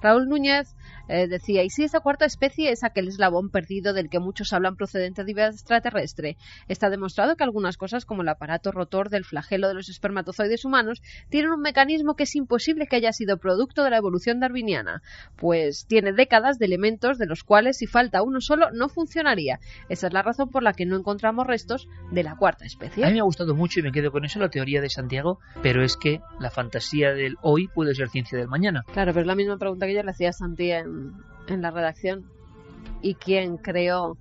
Speaker 7: Raúl Núñez decía, ¿y si esa cuarta especie es aquel eslabón perdido del que muchos hablan procedente de vida extraterrestre? Está demostrado que algunas cosas, como el aparato rotor del flagelo de los espermatozoides humanos, tienen un mecanismo que es imposible que haya sido producto de la evolución darwiniana, pues tiene décadas de elementos de los cuales si falta uno solo no funcionaría. Esa es la razón por la que no encontramos restos de la cuarta especie.
Speaker 1: A mí me ha gustado mucho y me quedo con eso, la teoría de Santiago, pero es que la fantasía del hoy puede ser ciencia del mañana.
Speaker 7: Claro, pero es la misma pregunta que yo le hacía a Santi en la redacción. ¿Y quién creó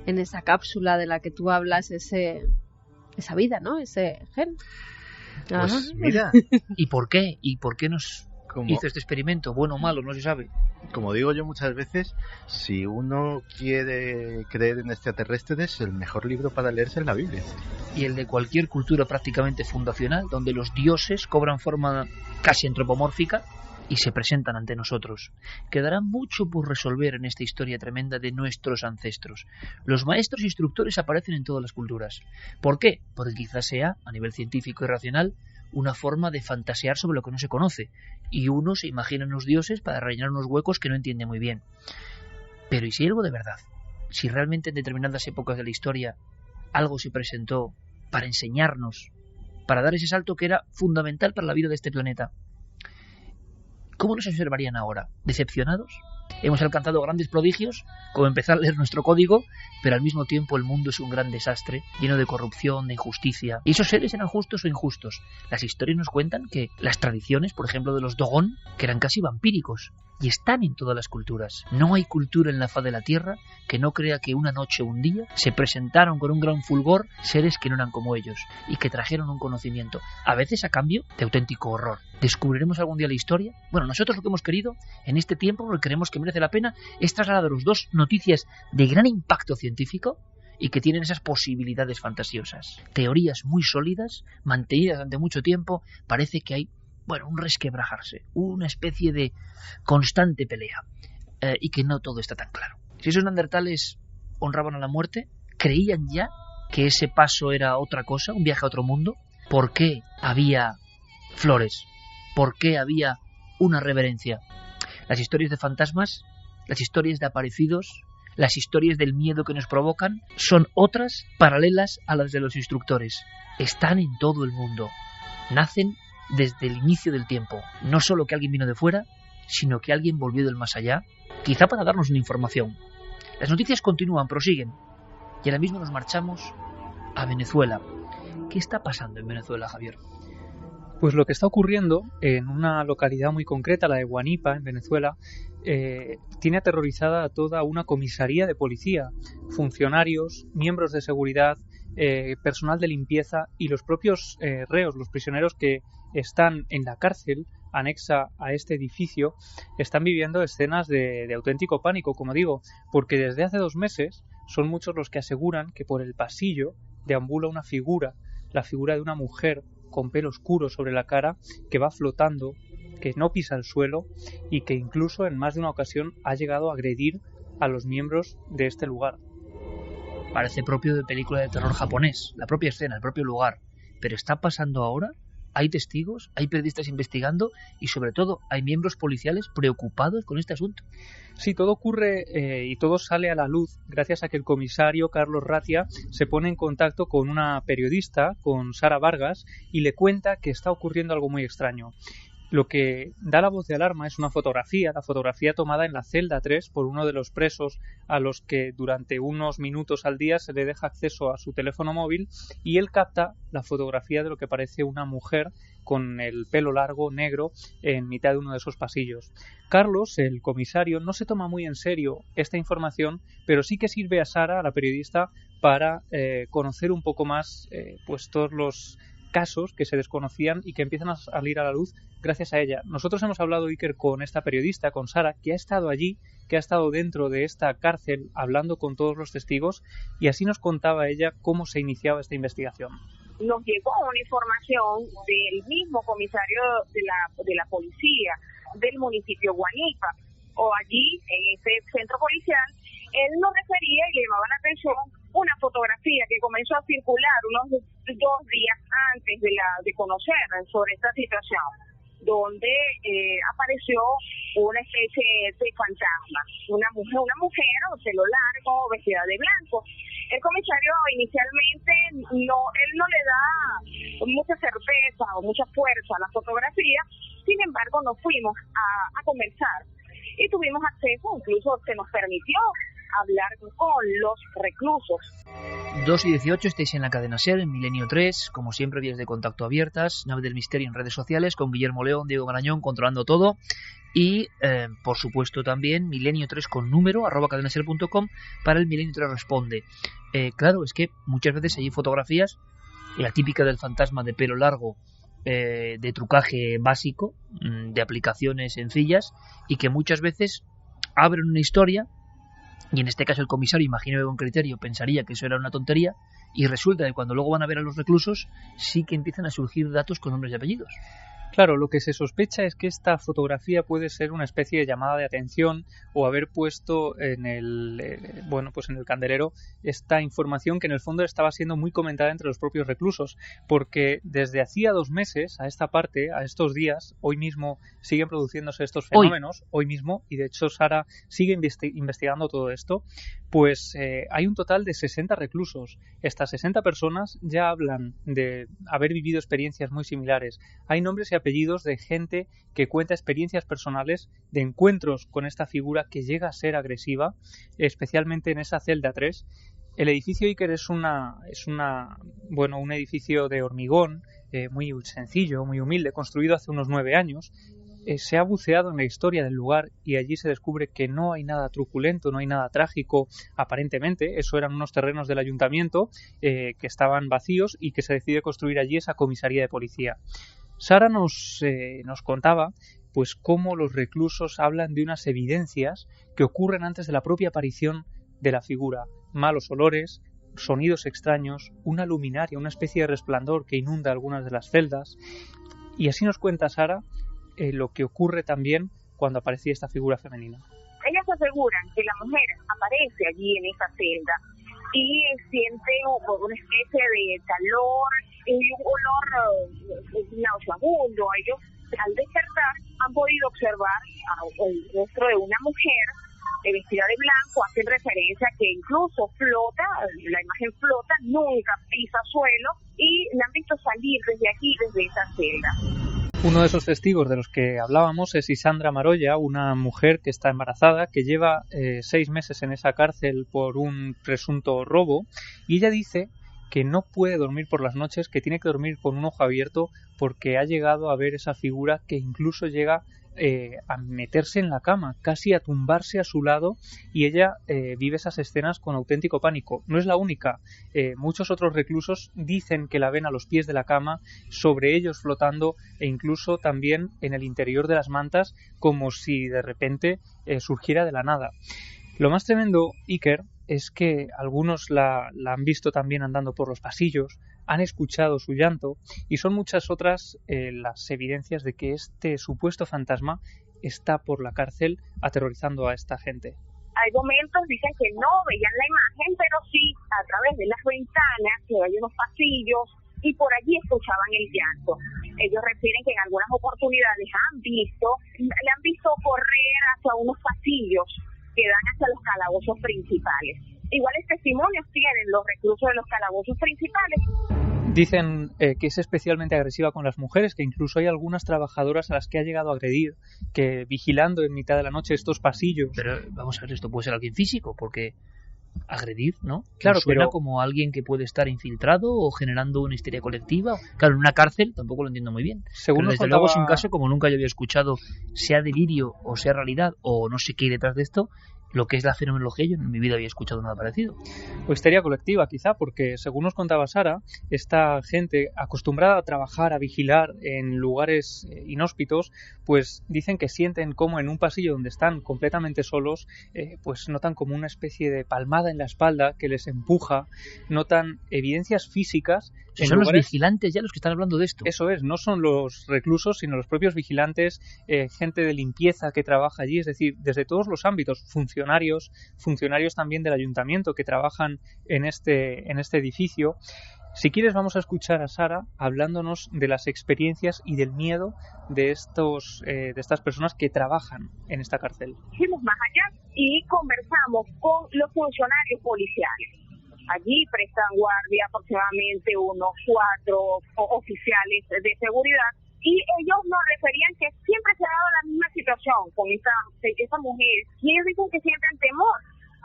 Speaker 7: en esa cápsula de la que tú hablas esa vida, ¿no? Ese gen.
Speaker 8: Pues mira.
Speaker 1: ¿Y por qué? ¿Y por qué nos hizo este experimento? Bueno o malo, no se sabe.
Speaker 8: Como digo yo muchas veces, si uno quiere creer en extraterrestres, el mejor libro para leerse es la Biblia.
Speaker 1: Y el de cualquier cultura prácticamente fundacional, donde los dioses cobran forma casi antropomórfica y se presentan ante nosotros. Quedará mucho por resolver en esta historia tremenda de nuestros ancestros. Los maestros instructores aparecen en todas las culturas. ¿Por qué? Porque quizás sea, a nivel científico y racional, una forma de fantasear sobre lo que no se conoce, y uno se imagina unos dioses para rellenar unos huecos que no entiende muy bien. Pero ¿y si algo de verdad? Si realmente en determinadas épocas de la historia algo se presentó para enseñarnos, para dar ese salto que era fundamental para la vida de este planeta, ¿cómo nos observarían ahora? ¿Decepcionados? Hemos alcanzado grandes prodigios, como empezar a leer nuestro código, pero al mismo tiempo el mundo es un gran desastre, lleno de corrupción, de injusticia. ¿Y esos seres eran justos o injustos? Las historias nos cuentan que las tradiciones, por ejemplo de los Dogon, que eran casi vampíricos, y están en todas las culturas. No hay cultura en la faz de la Tierra que no crea que una noche o un día se presentaron con un gran fulgor seres que no eran como ellos, y que trajeron un conocimiento, a veces a cambio de auténtico horror. ¿Descubriremos algún día la historia? Bueno, nosotros lo que hemos querido en este tiempo, porque creemos que merece la pena, es trasladaros dos noticias de gran impacto científico y que tienen esas posibilidades fantasiosas. Teorías muy sólidas, mantenidas durante mucho tiempo. Parece que hay, un resquebrajarse, una especie de constante pelea, y que no todo está tan claro. Si esos neandertales honraban a la muerte, creían ya que ese paso era otra cosa, un viaje a otro mundo. ¿Por qué había flores? ¿Por qué había una reverencia? Las historias de fantasmas, las historias de aparecidos, las historias del miedo que nos provocan, son otras paralelas a las de los instructores. Están en todo el mundo. Nacen desde el inicio del tiempo. No solo que alguien vino de fuera, sino que alguien volvió del más allá, quizá para darnos una información. Las noticias continúan, prosiguen, y ahora mismo nos marchamos a Venezuela. ¿Qué está pasando en Venezuela, Javier?
Speaker 9: Pues lo que está ocurriendo en una localidad muy concreta, la de Guanipa, en Venezuela, tiene aterrorizada a toda una comisaría de policía, funcionarios, miembros de seguridad, personal de limpieza y los propios reos, los prisioneros que están en la cárcel anexa a este edificio, están viviendo escenas de auténtico pánico, como digo, porque desde hace 2 meses son muchos los que aseguran que por el pasillo deambula una figura, la figura de una mujer con pelo oscuro sobre la cara, que va flotando, que no pisa el suelo y que incluso en más de una ocasión ha llegado a agredir a los miembros de este lugar.
Speaker 1: Parece propio de película de terror japonés, la propia escena, el propio lugar. Pero ¿está pasando ahora? ¿Hay testigos? ¿Hay periodistas investigando? Y sobre todo, ¿hay miembros policiales preocupados con este asunto?
Speaker 9: Sí, todo ocurre y todo sale a la luz gracias a que el comisario Carlos Ratia se pone en contacto con una periodista, con Sara Vargas, y le cuenta que está ocurriendo algo muy extraño. Lo que da la voz de alarma es una fotografía, la fotografía tomada en la celda 3 por uno de los presos a los que durante unos minutos al día se le deja acceso a su teléfono móvil, y él capta la fotografía de lo que parece una mujer con el pelo largo, negro, en mitad de uno de esos pasillos. Carlos, el comisario, no se toma muy en serio esta información, pero sí que sirve a Sara, a la periodista, para conocer un poco más pues todos los casos que se desconocían y que empiezan a salir a la luz gracias a ella. Nosotros hemos hablado, Iker, con esta periodista, con Sara, que ha estado allí, que ha estado dentro de esta cárcel hablando con todos los testigos, y así nos contaba ella cómo se iniciaba esta investigación.
Speaker 10: Nos llegó una información del mismo comisario de la policía del municipio Guanipa, o allí en ese centro policial. Él nos refería y le llamaba la atención una fotografía que comenzó a circular unos 2 días antes de conocer sobre esta situación, donde apareció una especie de fantasma, una mujer de pelo largo, vestida de blanco. El comisario inicialmente él no le da mucha certeza o mucha fuerza a la fotografía. Sin embargo, nos fuimos a conversar y tuvimos acceso, incluso se nos permitió hablar con los reclusos.
Speaker 1: 2:18, estáis en la cadena SER, en Milenio 3, como siempre, vías de contacto abiertas, Nave del Misterio en redes sociales, con Guillermo León, Diego Marañón, controlando todo, y por supuesto también Milenio 3 con número, @cadenaser.com, para el Milenio 3 Responde. Claro, es que muchas veces hay fotografías, la típica del fantasma de pelo largo, de trucaje básico, de aplicaciones sencillas, y que muchas veces abren una historia. Y en este caso el comisario, imagino que con criterio, pensaría que eso era una tontería, y resulta que cuando luego van a ver a los reclusos sí que empiezan a surgir datos con nombres y apellidos.
Speaker 9: Claro, lo que se sospecha es que esta fotografía puede ser una especie de llamada de atención o haber puesto en el en el candelero esta información que en el fondo estaba siendo muy comentada entre los propios reclusos, porque desde hacía 2 meses a esta parte, a estos días, hoy mismo siguen produciéndose estos fenómenos, hoy mismo, y de hecho Sara sigue investigando todo esto, pues hay un total de 60 reclusos. Estas 60 personas ya hablan de haber vivido experiencias muy similares. Hay nombres y apellidos de gente que cuenta experiencias personales de encuentros con esta figura que llega a ser agresiva, especialmente en esa celda 3. El edificio Iker es un edificio de hormigón, muy sencillo, muy humilde, construido hace unos 9 años. Se ha buceado en la historia del lugar y allí se descubre que no hay nada truculento, no hay nada trágico aparentemente. Eso eran unos terrenos del ayuntamiento que estaban vacíos y que se decide construir allí esa comisaría de policía. Sara nos contaba pues cómo los reclusos hablan de unas evidencias que ocurren antes de la propia aparición de la figura. Malos olores, sonidos extraños, una luminaria, una especie de resplandor que inunda algunas de las celdas. Y así nos cuenta Sara lo que ocurre también cuando aparecía esta figura femenina.
Speaker 10: Ellas aseguran que la mujer aparece allí en esa celda y siente una especie de calor y un olor nauseabundo. Ellos, al despertar, han podido observar el rostro de una mujer vestida de blanco. Hacen referencia a que incluso flota, la imagen flota, nunca pisa suelo, y la han visto salir desde aquí, desde esa celda.
Speaker 9: Uno de esos testigos de los que hablábamos es Isandra Marolla, una mujer que está embarazada, que lleva 6 meses en esa cárcel por un presunto robo, y ella dice que no puede dormir por las noches, que tiene que dormir con un ojo abierto porque ha llegado a ver esa figura que incluso llega a meterse en la cama, casi a tumbarse a su lado, y ella vive esas escenas con auténtico pánico. No es la única. Muchos otros reclusos dicen que la ven a los pies de la cama, sobre ellos flotando, e incluso también en el interior de las mantas, como si de repente surgiera de la nada. Lo más tremendo, Iker, es que algunos la han visto también andando por los pasillos, han escuchado su llanto, y son muchas otras las evidencias de que este supuesto fantasma está por la cárcel aterrorizando a esta gente.
Speaker 10: Hay momentos, dicen que no veían la imagen, pero sí a través de las ventanas, que hay unos pasillos, y por allí escuchaban el llanto. Ellos refieren que en algunas oportunidades le han visto correr hacia unos pasillos que dan hacia los calabozos principales. Iguales testimonios tienen los reclusos de los calabozos principales.
Speaker 9: Dicen que es especialmente agresiva con las mujeres, que incluso hay algunas trabajadoras a las que ha llegado a agredir, que vigilando en mitad de la noche estos pasillos.
Speaker 1: Pero vamos a ver, esto puede ser alguien físico, porque agredir, ¿no?
Speaker 9: Claro,
Speaker 1: suena
Speaker 9: pero
Speaker 1: como alguien que puede estar infiltrado o generando una histeria colectiva. Claro, en una cárcel tampoco lo entiendo muy bien.
Speaker 9: Según
Speaker 1: pero desde luego es un caso como nunca yo había escuchado, sea delirio o sea realidad o no sé qué hay detrás de esto. Lo que es la fenomenología, yo en mi vida había escuchado nada parecido.
Speaker 9: O histeria colectiva, quizá, porque según nos contaba Sara, esta gente acostumbrada a trabajar, a vigilar en lugares inhóspitos, pues dicen que sienten como en un pasillo donde están completamente solos, pues notan como una especie de palmada en la espalda que les empuja, notan evidencias físicas.
Speaker 1: Son los vigilantes ya los que están hablando de esto.
Speaker 9: Eso es, no son los reclusos, sino los propios vigilantes, gente de limpieza que trabaja allí, es decir, desde todos los ámbitos, funcionarios también del ayuntamiento que trabajan en este edificio. Si quieres, vamos a escuchar a Sara hablándonos de las experiencias y del miedo de estas personas que trabajan en esta cárcel.
Speaker 10: Fuimos más allá y conversamos con los funcionarios policiales. Allí prestan guardia aproximadamente unos 4 oficiales de seguridad, y ellos nos referían que siempre se ha dado la misma situación con esa mujer, y ellos dicen que sienten temor.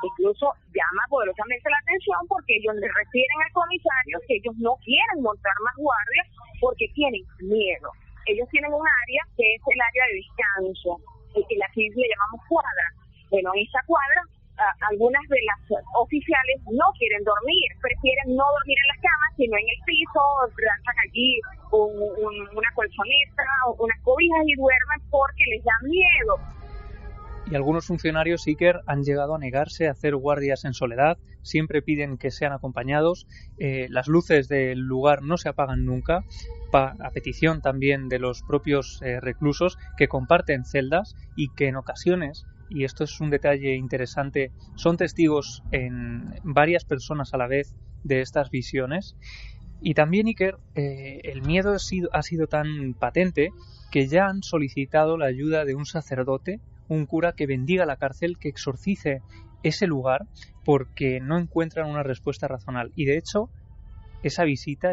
Speaker 10: Incluso llama poderosamente la atención porque ellos le refieren al comisario que ellos no quieren montar más guardias porque tienen miedo. Ellos tienen un área que es el área de descanso, que aquí le llamamos cuadra. Bueno, en esa cuadra algunas de las oficiales no quieren dormir, prefieren no dormir en las camas, sino en el piso, lanzan allí una colchoneta, unas cobijas y duermen porque les da miedo.
Speaker 9: Y algunos funcionarios Iker han llegado a negarse a hacer guardias en soledad, siempre piden que sean acompañados, las luces del lugar no se apagan nunca, a petición también de los propios reclusos que comparten celdas y que en ocasiones, y esto es un detalle interesante, son testigos en varias personas a la vez de estas visiones. Y también, Iker, el miedo ha sido tan patente que ya han solicitado la ayuda de un sacerdote, un cura que bendiga la cárcel, que exorcice ese lugar porque no encuentran una respuesta razonable. Y de hecho, esa visita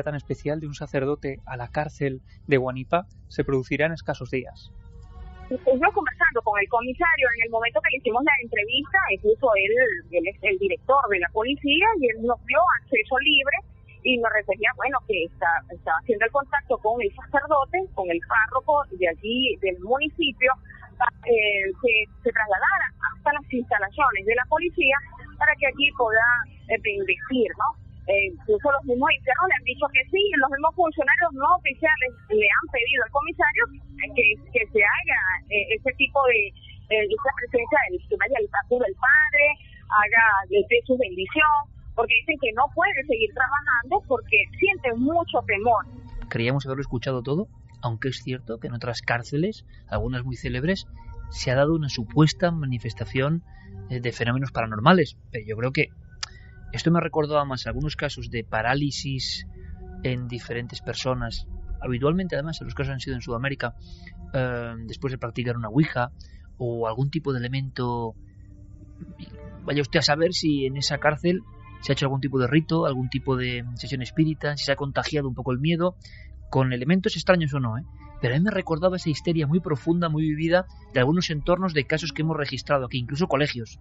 Speaker 9: tan especial de un sacerdote a la cárcel de Huanipa se producirá en escasos días.
Speaker 10: Estuvimos conversando con el comisario en el momento que le hicimos la entrevista, incluso él es el director de la policía y él nos dio acceso libre y nos refería, bueno, que estaba haciendo el contacto con el sacerdote, con el párroco de allí del municipio, que se trasladara hasta las instalaciones de la policía para que allí pueda bendecir, ¿no? Incluso los mismos internos le han dicho que sí, los mismos funcionarios no oficiales le han pedido al comisario que se haga ese tipo de esa presencia que vaya el pastor del padre, de su bendición, porque dicen que no puede seguir trabajando porque sienten mucho temor.
Speaker 1: Creíamos haberlo escuchado todo, aunque es cierto que en otras cárceles, algunas muy célebres, se ha dado una supuesta manifestación de fenómenos paranormales. Pero yo creo que esto me recordaba más algunos casos de parálisis en diferentes personas. Habitualmente, además, los casos han sido en Sudamérica, después de practicar una ouija o algún tipo de elemento. Vaya usted a saber si en esa cárcel se ha hecho algún tipo de rito, algún tipo de sesión espírita, si se ha contagiado un poco el miedo, con elementos extraños o no, Pero a mí me recordaba esa histeria muy profunda, muy vivida de algunos entornos de casos que hemos registrado aquí, incluso colegios.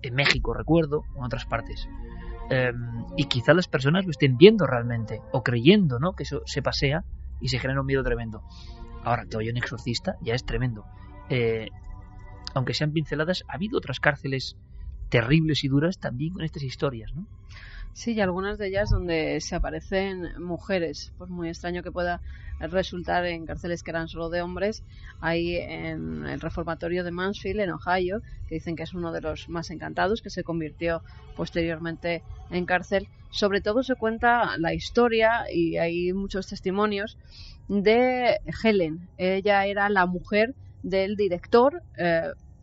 Speaker 1: En México, recuerdo, o en otras partes. Y quizá las personas lo estén viendo realmente, o creyendo, ¿no?, que eso se pasea y se genera un miedo tremendo. Ahora, que vaya un exorcista ya es tremendo. Aunque sean pinceladas, ha habido otras cárceles terribles y duras también con estas historias, ¿no?
Speaker 7: Sí, y algunas de ellas donde se aparecen mujeres, pues muy extraño que pueda resultar en cárceles que eran solo de hombres. Hay en el reformatorio de Mansfield, en Ohio, que dicen que es uno de los más encantados, que se convirtió posteriormente en cárcel. Sobre todo se cuenta la historia, y hay muchos testimonios, de Helen. Ella era la mujer del director,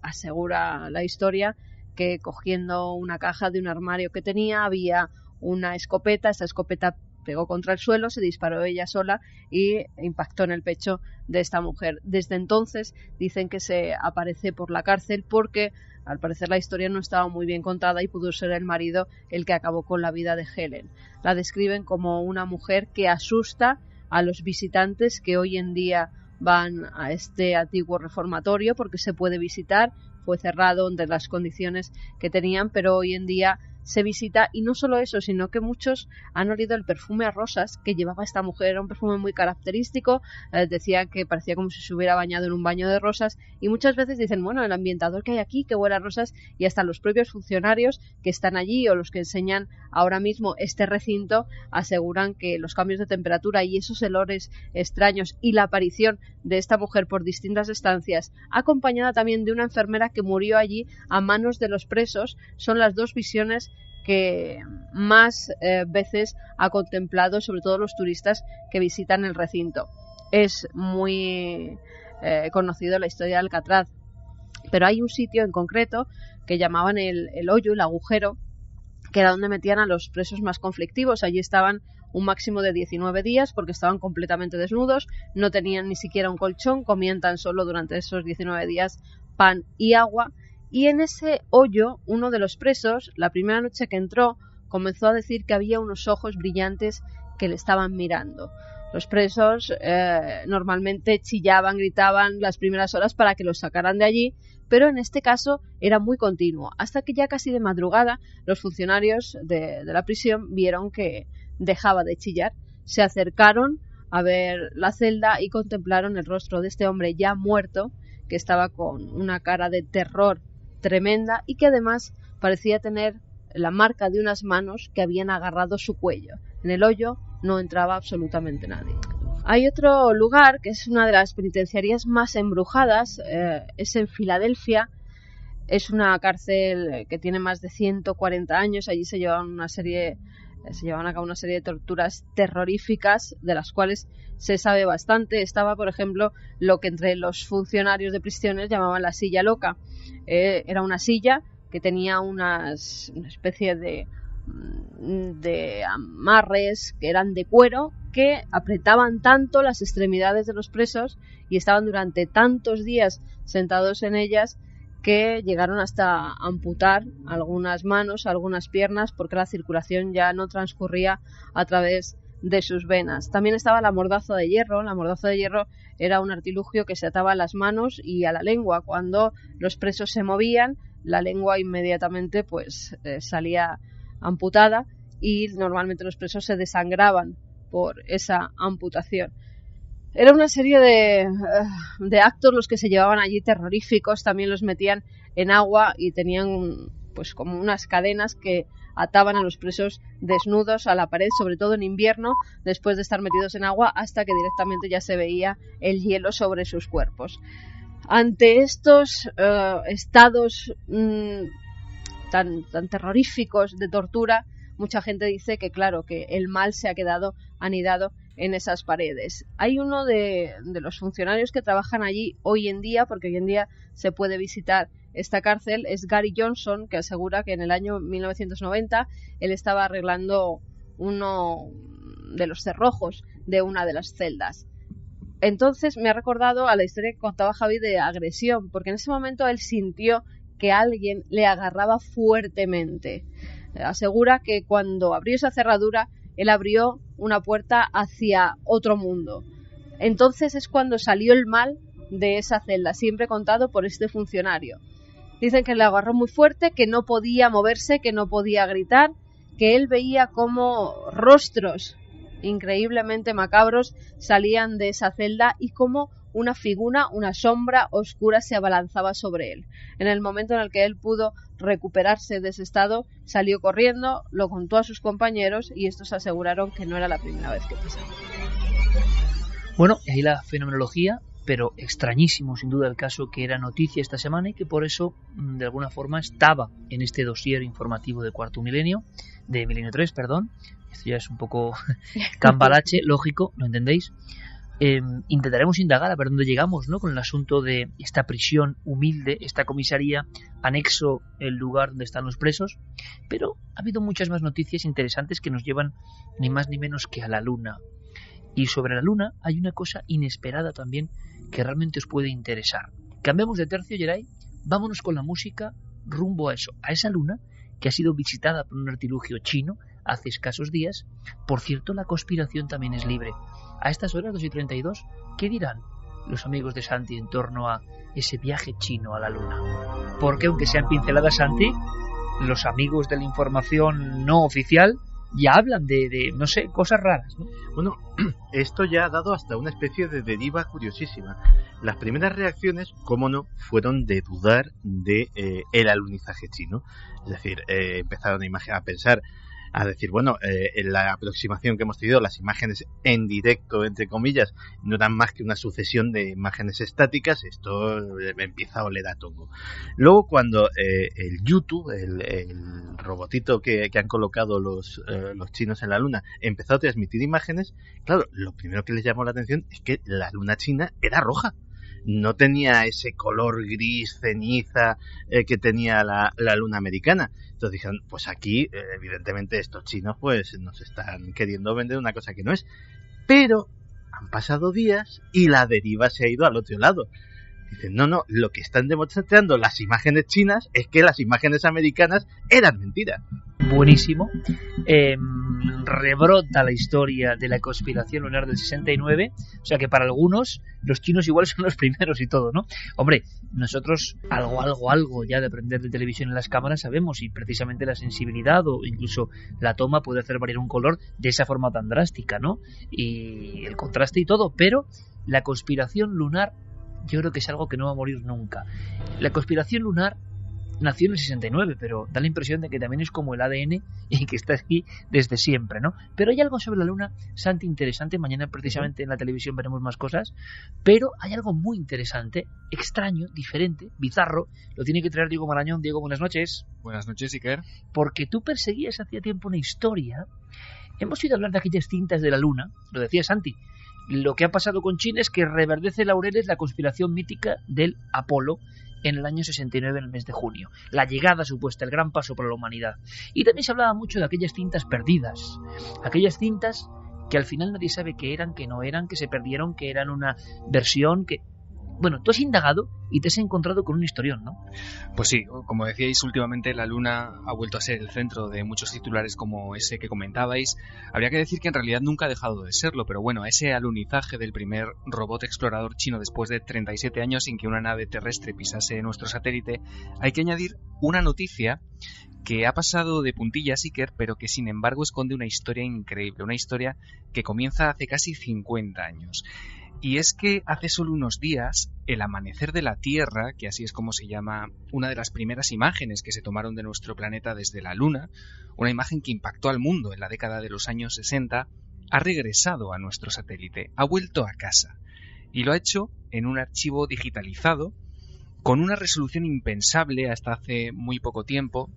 Speaker 7: asegura la historia, que cogiendo una caja de un armario que tenía había una escopeta. Esa escopeta pegó contra el suelo, se disparó ella sola y impactó en el pecho de esta mujer. Desde entonces dicen que se aparece por la cárcel porque al parecer la historia no estaba muy bien contada y pudo ser el marido el que acabó con la vida de Helen. La describen como una mujer que asusta a los visitantes que hoy en día van a este antiguo reformatorio porque se puede visitar. Fue cerrado entre las condiciones que tenían, pero hoy en día se visita, y no solo eso, sino que muchos han olido el perfume a rosas que llevaba esta mujer. Era un perfume muy característico, decía que parecía como si se hubiera bañado en un baño de rosas, y muchas veces dicen, bueno, el ambientador que hay aquí, que huele a rosas, y hasta los propios funcionarios que están allí o los que enseñan ahora mismo este recinto aseguran que los cambios de temperatura y esos olores extraños y la aparición de esta mujer por distintas estancias, acompañada también de una enfermera que murió allí a manos de los presos, son las dos visiones que más veces ha contemplado, sobre todo los turistas que visitan el recinto. Es muy conocido la historia de Alcatraz, pero hay un sitio en concreto que llamaban el hoyo, el agujero, que era donde metían a los presos más conflictivos. Allí estaban un máximo de 19 días porque estaban completamente desnudos, no tenían ni siquiera un colchón, comían tan solo durante esos 19 días pan y agua. Y en ese hoyo, uno de los presos, la primera noche que entró, comenzó a decir que había unos ojos brillantes que le estaban mirando. Los presos normalmente chillaban, gritaban las primeras horas para que los sacaran de allí, pero en este caso era muy continuo, hasta que ya casi de madrugada los funcionarios de la prisión vieron que dejaba de chillar. Se acercaron a ver la celda y contemplaron el rostro de este hombre ya muerto, que estaba con una cara de terror tremenda y que además parecía tener la marca de unas manos que habían agarrado su cuello. En el hoyo no entraba absolutamente nadie. Hay otro lugar que es una de las penitenciarías más embrujadas, es en Filadelfia. Es una cárcel que tiene más de 140 años. Allí se llevaban a cabo una serie de torturas terroríficas, de las cuales se sabe bastante. Estaba, por ejemplo, lo que entre los funcionarios de prisiones llamaban la silla loca. Era una silla que tenía una especie de amarres que eran de cuero, que apretaban tanto las extremidades de los presos y estaban durante tantos días sentados en ellas que llegaron hasta amputar algunas manos, algunas piernas, porque la circulación ya no transcurría a través de sus venas. También estaba la mordaza de hierro. La mordaza de hierro era un artilugio que se ataba a las manos y a la lengua. Cuando los presos se movían, la lengua inmediatamente salía amputada y normalmente los presos se desangraban por esa amputación. Era una serie de actos los que se llevaban allí terroríficos. También los metían en agua y tenían pues como unas cadenas que ataban a los presos desnudos a la pared, sobre todo en invierno, después de estar metidos en agua, hasta que directamente ya se veía el hielo sobre sus cuerpos. Ante estos estados tan terroríficos de tortura, mucha gente dice que claro, que el mal se ha quedado anidado en esas paredes. Hay uno de los funcionarios que trabajan allí hoy en día, porque hoy en día se puede visitar esta cárcel, es Gary Johnson, que asegura que en el año 1990 él estaba arreglando uno de los cerrojos de una de las celdas. Entonces me ha recordado a la historia que contaba Javi de agresión, porque en ese momento él sintió que alguien le agarraba fuertemente. Asegura que cuando abrió esa cerradura, él abrió una puerta hacia otro mundo. Entonces es cuando salió el mal de esa celda, siempre contado por este funcionario. Dicen que le agarró muy fuerte, que no podía moverse, que no podía gritar, que él veía cómo rostros increíblemente macabros salían de esa celda y cómo una figura, una sombra oscura se abalanzaba sobre él. En el momento en el que él pudo recuperarse de ese estado, salió corriendo, lo contó a sus compañeros y estos aseguraron que no era la primera vez que pasaba.
Speaker 1: Bueno, y ahí la fenomenología, pero extrañísimo sin duda el caso que era noticia esta semana y que por eso de alguna forma estaba en este dossier informativo de Milenio 3, perdón. Esto ya es un poco cambalache, lógico, ¿lo entendéis? Intentaremos indagar a ver dónde llegamos, ¿no? Con el asunto de esta prisión humilde, esta comisaría, anexo el lugar donde están los presos, pero ha habido muchas más noticias interesantes que nos llevan ni más ni menos que a la Luna. Y sobre la Luna hay una cosa inesperada también que realmente os puede interesar. Cambiamos de tercio, Geray, vámonos con la música rumbo a eso, a esa Luna que ha sido visitada por un artilugio chino hace escasos días. Por cierto, la conspiración también es libre. A estas horas, 2:32, ¿qué dirán los amigos de Santi en torno a ese viaje chino a la Luna? Porque aunque sean pinceladas, Santi, los amigos de la información no oficial ya hablan de no sé, cosas raras, ¿no?
Speaker 8: Bueno, esto ya ha dado hasta una especie de deriva curiosísima. Las primeras reacciones, cómo no, fueron de dudar de el alunizaje chino. Es decir, empezaron a pensar, a decir, bueno, en la aproximación que hemos tenido, las imágenes en directo, entre comillas, no eran más que una sucesión de imágenes estáticas. Esto empieza a oler a tongo. Luego, cuando el YouTube, el robotito que han colocado los chinos en la Luna, empezó a transmitir imágenes, claro, lo primero que les llamó la atención es que la Luna china era roja. No tenía ese color gris, ceniza que tenía la Luna americana. Entonces dijeron, pues aquí, evidentemente, estos chinos pues nos están queriendo vender una cosa que no es. Pero han pasado días y la deriva se ha ido al otro lado. Dicen, no, lo que están demostrando las imágenes chinas es que las imágenes americanas eran mentiras.
Speaker 1: Buenísimo. Rebrota la historia de la conspiración lunar del 69, o sea que para algunos los chinos igual son los primeros y todo, ¿no? Hombre, nosotros algo ya de aprender de televisión en las cámaras sabemos, y precisamente la sensibilidad o incluso la toma puede hacer variar un color de esa forma tan drástica, ¿no? Y el contraste y todo, pero la conspiración lunar yo creo que es algo que no va a morir nunca. La conspiración lunar nació en el 69, pero da la impresión de que también es como el ADN y que está aquí desde siempre, ¿no? Pero hay algo sobre la Luna, Santi, interesante. Mañana precisamente en la televisión veremos más cosas, pero hay algo muy interesante, extraño, diferente, bizarro. Lo tiene que traer Diego Marañón. Diego, buenas noches.
Speaker 11: Buenas noches, Iker.
Speaker 1: Porque tú perseguías hacía tiempo una historia. Hemos oído hablar de aquellas cintas de la Luna, lo decía Santi. Lo que ha pasado con China es que reverdece laureles la conspiración mítica del Apolo en el año 69, en el mes de junio. La llegada supuesta, el gran paso para la humanidad. Y también se hablaba mucho de aquellas cintas perdidas. Aquellas cintas que al final nadie sabe qué eran, que no eran, que se perdieron, que eran una versión, que... Bueno, tú has indagado y te has encontrado con un historión, ¿no?
Speaker 11: Pues sí, como decíais, últimamente la Luna ha vuelto a ser el centro de muchos titulares como ese que comentabais. Habría que decir que en realidad nunca ha dejado de serlo, pero bueno, ese alunizaje del primer robot explorador chino después de 37 años sin que una nave terrestre pisase nuestro satélite, hay que añadir una noticia que ha pasado de puntillas, Iker, pero que sin embargo esconde una historia increíble, una historia que comienza hace casi 50 años. Y es que hace solo unos días, el amanecer de la Tierra, que así es como se llama una de las primeras imágenes que se tomaron de nuestro planeta desde la Luna, una imagen que impactó al mundo en la década de los años 60, ha regresado a nuestro satélite, ha vuelto a casa. Y lo ha hecho en un archivo digitalizado, con una resolución impensable hasta hace muy poco tiempo,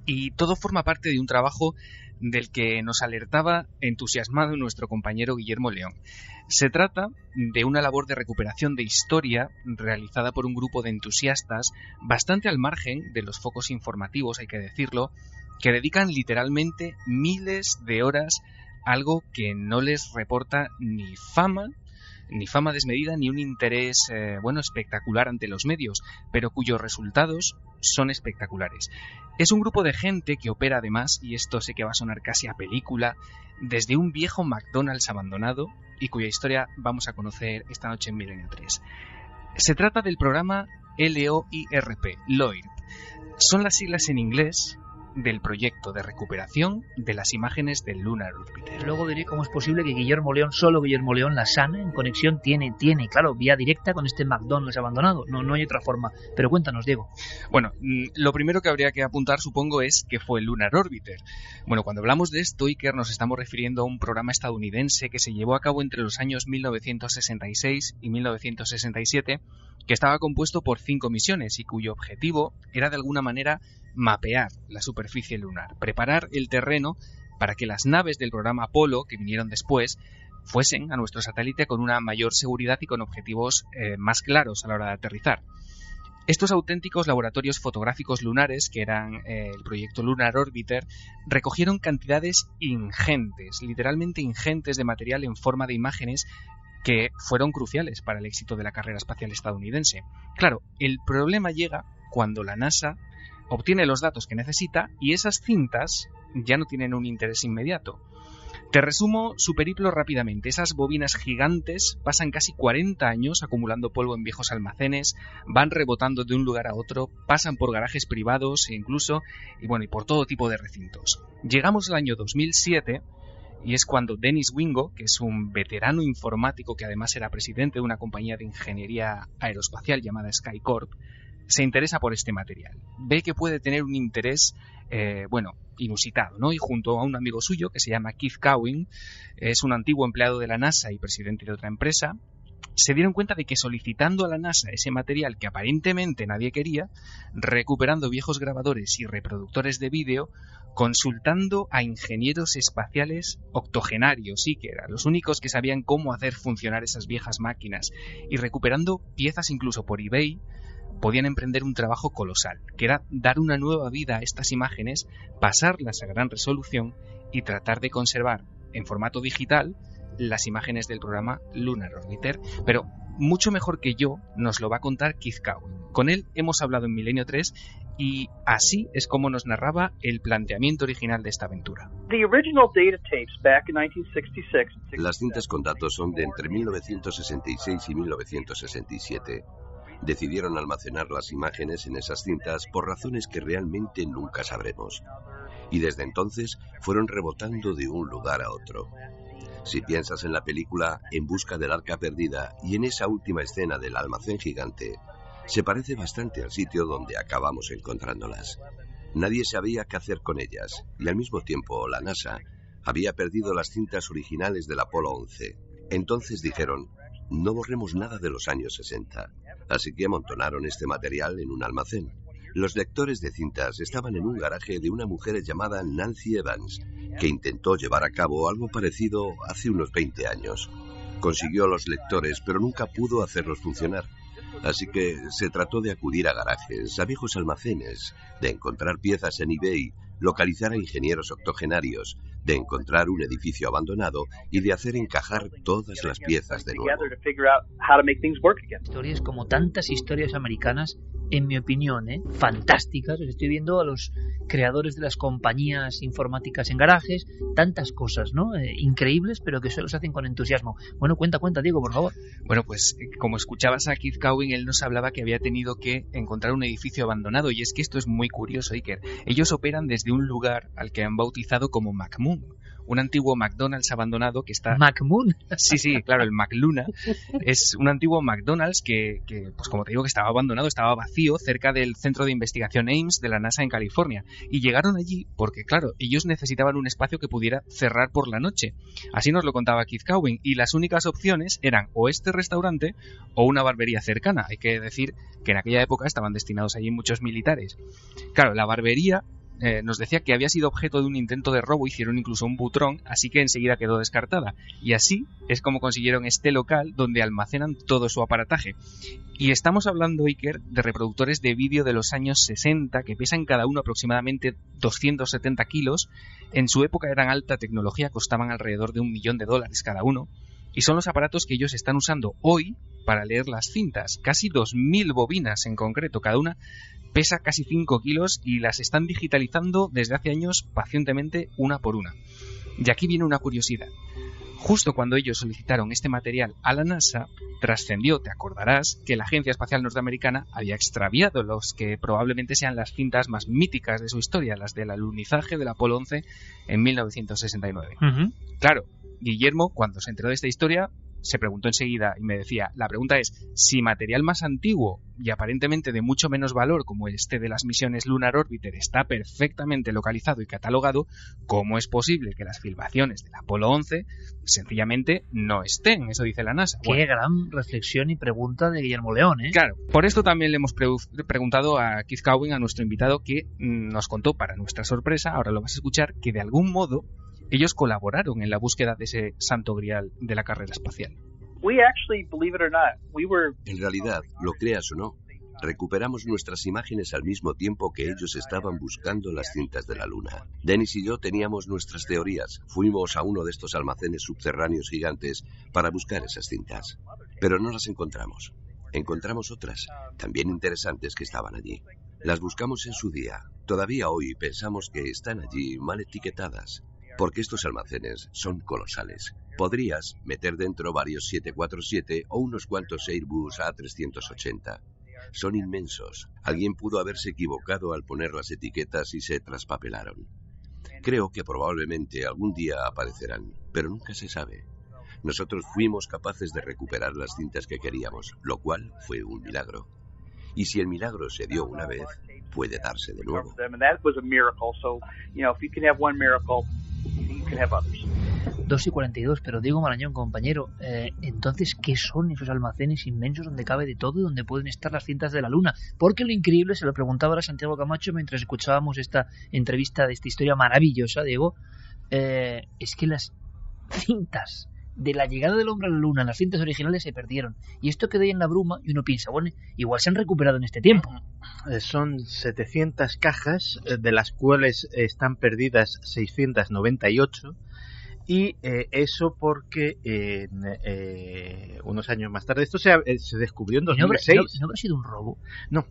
Speaker 11: y todo forma parte de un trabajo del que nos alertaba entusiasmado nuestro compañero Guillermo León. Se trata de una labor de recuperación de historia realizada por un grupo de entusiastas bastante al margen de los focos informativos, hay que decirlo, que dedican literalmente miles de horas a algo que no les reporta ni fama desmedida, ni un interés espectacular ante los medios, pero cuyos resultados son espectaculares. Es un grupo de gente que opera además, y esto sé que va a sonar casi a película, desde un viejo McDonald's abandonado y cuya historia vamos a conocer esta noche en Milenio 3. Se trata del programa LOIRP, LOIRP. Son las siglas en inglés del proyecto de recuperación de las imágenes del Lunar Orbiter.
Speaker 1: Luego diré cómo es posible que Guillermo León, solo Guillermo León, la sana, en conexión, tiene, claro, vía directa con este McDonald's abandonado. No hay otra forma. Pero cuéntanos, Diego.
Speaker 11: Bueno, lo primero que habría que apuntar, supongo, es que fue el Lunar Orbiter. Bueno, cuando hablamos de esto, Iker, nos estamos refiriendo a un programa estadounidense que se llevó a cabo entre los años 1966 y 1967, que estaba compuesto por 5 misiones y cuyo objetivo era de alguna manera mapear la superficie lunar, preparar el terreno para que las naves del programa Apolo, que vinieron después, fuesen a nuestro satélite con una mayor seguridad y con objetivos más claros a la hora de aterrizar. Estos auténticos laboratorios fotográficos lunares, que eran el proyecto Lunar Orbiter, recogieron cantidades ingentes, literalmente ingentes, de material en forma de imágenes que fueron cruciales para el éxito de la carrera espacial estadounidense. Claro, el problema llega cuando la NASA obtiene los datos que necesita y esas cintas ya no tienen un interés inmediato. Te resumo su periplo rápidamente. Esas bobinas gigantes pasan casi 40 años acumulando polvo en viejos almacenes, van rebotando de un lugar a otro, pasan por garajes privados e incluso, y por todo tipo de recintos. Llegamos al año 2007 y es cuando Dennis Wingo, que es un veterano informático que además era presidente de una compañía de ingeniería aeroespacial llamada SkyCorp, se interesa por este material. Ve que puede tener un interés, inusitado, ¿no? Y junto a un amigo suyo que se llama Keith Cowan, es un antiguo empleado de la NASA y presidente de otra empresa, se dieron cuenta de que solicitando a la NASA ese material que aparentemente nadie quería, recuperando viejos grabadores y reproductores de vídeo, consultando a ingenieros espaciales octogenarios, sí que eran los únicos que sabían cómo hacer funcionar esas viejas máquinas, y recuperando piezas incluso por eBay, podían emprender un trabajo colosal, que era dar una nueva vida a estas imágenes, pasarlas a gran resolución y tratar de conservar en formato digital las imágenes del programa Lunar Orbiter. Pero mucho mejor que yo nos lo va a contar Keith Cowan. Con él hemos hablado en Milenio 3 y así es como nos narraba el planteamiento original de esta aventura.
Speaker 12: Las cintas con datos son de entre 1966 y 1967. Decidieron almacenar las imágenes en esas cintas por razones que realmente nunca sabremos. Y desde entonces fueron rebotando de un lugar a otro. Si piensas en la película En busca del arca perdida y en esa última escena del almacén gigante, Se parece bastante al sitio donde acabamos encontrándolas. Nadie sabía qué hacer con ellas, y al mismo tiempo la NASA había perdido las cintas originales del Apolo 11. Entonces dijeron, no borremos nada de los años 60. Así que amontonaron este material en un almacén. Los lectores de cintas estaban en un garaje de una mujer llamada Nancy Evans, que intentó llevar a cabo algo parecido hace unos 20 años. Consiguió los lectores, pero nunca pudo hacerlos funcionar. Así que se trató de acudir a garajes, a viejos almacenes, de encontrar piezas en eBay, localizar a ingenieros octogenarios, de encontrar un edificio abandonado y de hacer encajar todas las piezas de nuevo.
Speaker 1: Historias como tantas historias americanas, en mi opinión, fantásticas. Estoy viendo a los creadores de las compañías informáticas en garajes, tantas cosas, ¿no? Increíbles, pero que solo se hacen con entusiasmo. Bueno, cuenta, Diego, por favor.
Speaker 11: Bueno, pues como escuchabas a Keith Cowing, él nos hablaba que había tenido que encontrar un edificio abandonado, y es que esto es muy curioso, Iker. Ellos operan desde un lugar al que han bautizado como McMoon, un antiguo McDonald's abandonado que está...
Speaker 1: ¿McMoon?
Speaker 11: Sí, claro, el McLuna. Es un antiguo McDonald's que, pues como te digo, que estaba abandonado, estaba vacío, cerca del centro de investigación Ames de la NASA en California. Y llegaron allí porque, claro, ellos necesitaban un espacio que pudiera cerrar por la noche. Así nos lo contaba Keith Cowing. Y las únicas opciones eran o este restaurante o una barbería cercana. Hay que decir que en aquella época estaban destinados allí muchos militares. Claro, la barbería... nos decía que había sido objeto de un intento de robo, hicieron incluso un butrón, así que enseguida quedó descartada. Y así es como consiguieron este local donde almacenan todo su aparataje. Y estamos hablando, Iker, de reproductores de vídeo de los años 60 que pesan cada uno aproximadamente 270 kilos. En su época eran alta tecnología, costaban alrededor de $1 millón cada uno. Y son los aparatos que ellos están usando hoy para leer las cintas. Casi 2.000 bobinas en concreto, cada una pesa casi 5 kilos y las están digitalizando desde hace años pacientemente una por una. Y aquí viene una curiosidad. Justo cuando ellos solicitaron este material a la NASA, trascendió, te acordarás, que la Agencia Espacial Norteamericana había extraviado los que probablemente sean las cintas más míticas de su historia, las del alunizaje del Apolo 11 en 1969. Claro, Guillermo, cuando se enteró de esta historia, se preguntó enseguida y me decía, la pregunta es, si material más antiguo y aparentemente de mucho menos valor como este de las misiones Lunar Orbiter está perfectamente localizado y catalogado, ¿cómo es posible que las filmaciones del Apolo 11 sencillamente no estén? Eso dice la NASA.
Speaker 1: Qué gran reflexión y pregunta de Guillermo León, ¿eh?
Speaker 11: Claro, por esto también le hemos preguntado a Keith Cowing, a nuestro invitado, que nos contó, para nuestra sorpresa, ahora lo vas a escuchar, que de algún modo ellos colaboraron en la búsqueda de ese santo grial de la carrera espacial.
Speaker 12: En realidad, lo creas o no, recuperamos nuestras imágenes al mismo tiempo que ellos estaban buscando las cintas de la Luna. Dennis y yo teníamos nuestras teorías. Fuimos a uno de estos almacenes subterráneos gigantes para buscar esas cintas. Pero no las encontramos. Encontramos otras, también interesantes, que estaban allí. Las buscamos en su día. Todavía hoy pensamos que están allí mal etiquetadas, porque estos almacenes son colosales. Podrías meter dentro varios 747 o unos cuantos Airbus A380. Son inmensos. Alguien pudo haberse equivocado al poner las etiquetas y se traspapelaron. Creo que probablemente algún día aparecerán, pero nunca se sabe. Nosotros fuimos capaces de recuperar las cintas que queríamos, lo cual fue un milagro. Y si el milagro se dio una vez, puede darse de nuevo.
Speaker 1: 2:42, pero Diego Marañón, compañero, entonces, ¿qué son esos almacenes inmensos donde cabe de todo y donde pueden estar las cintas de la Luna? Porque lo increíble, se lo preguntaba a Santiago Camacho mientras escuchábamos esta entrevista de esta historia maravillosa, Diego, es que las cintas de la llegada del hombre a la Luna, las cintas originales se perdieron. Y esto quedó ahí en la bruma y uno piensa, bueno, igual se han recuperado en este tiempo.
Speaker 8: Son 700 cajas, de las cuales están perdidas 698. Y eso porque unos años más tarde, esto se descubrió en 2006.
Speaker 1: ¿No habrá sido un robo?
Speaker 8: No,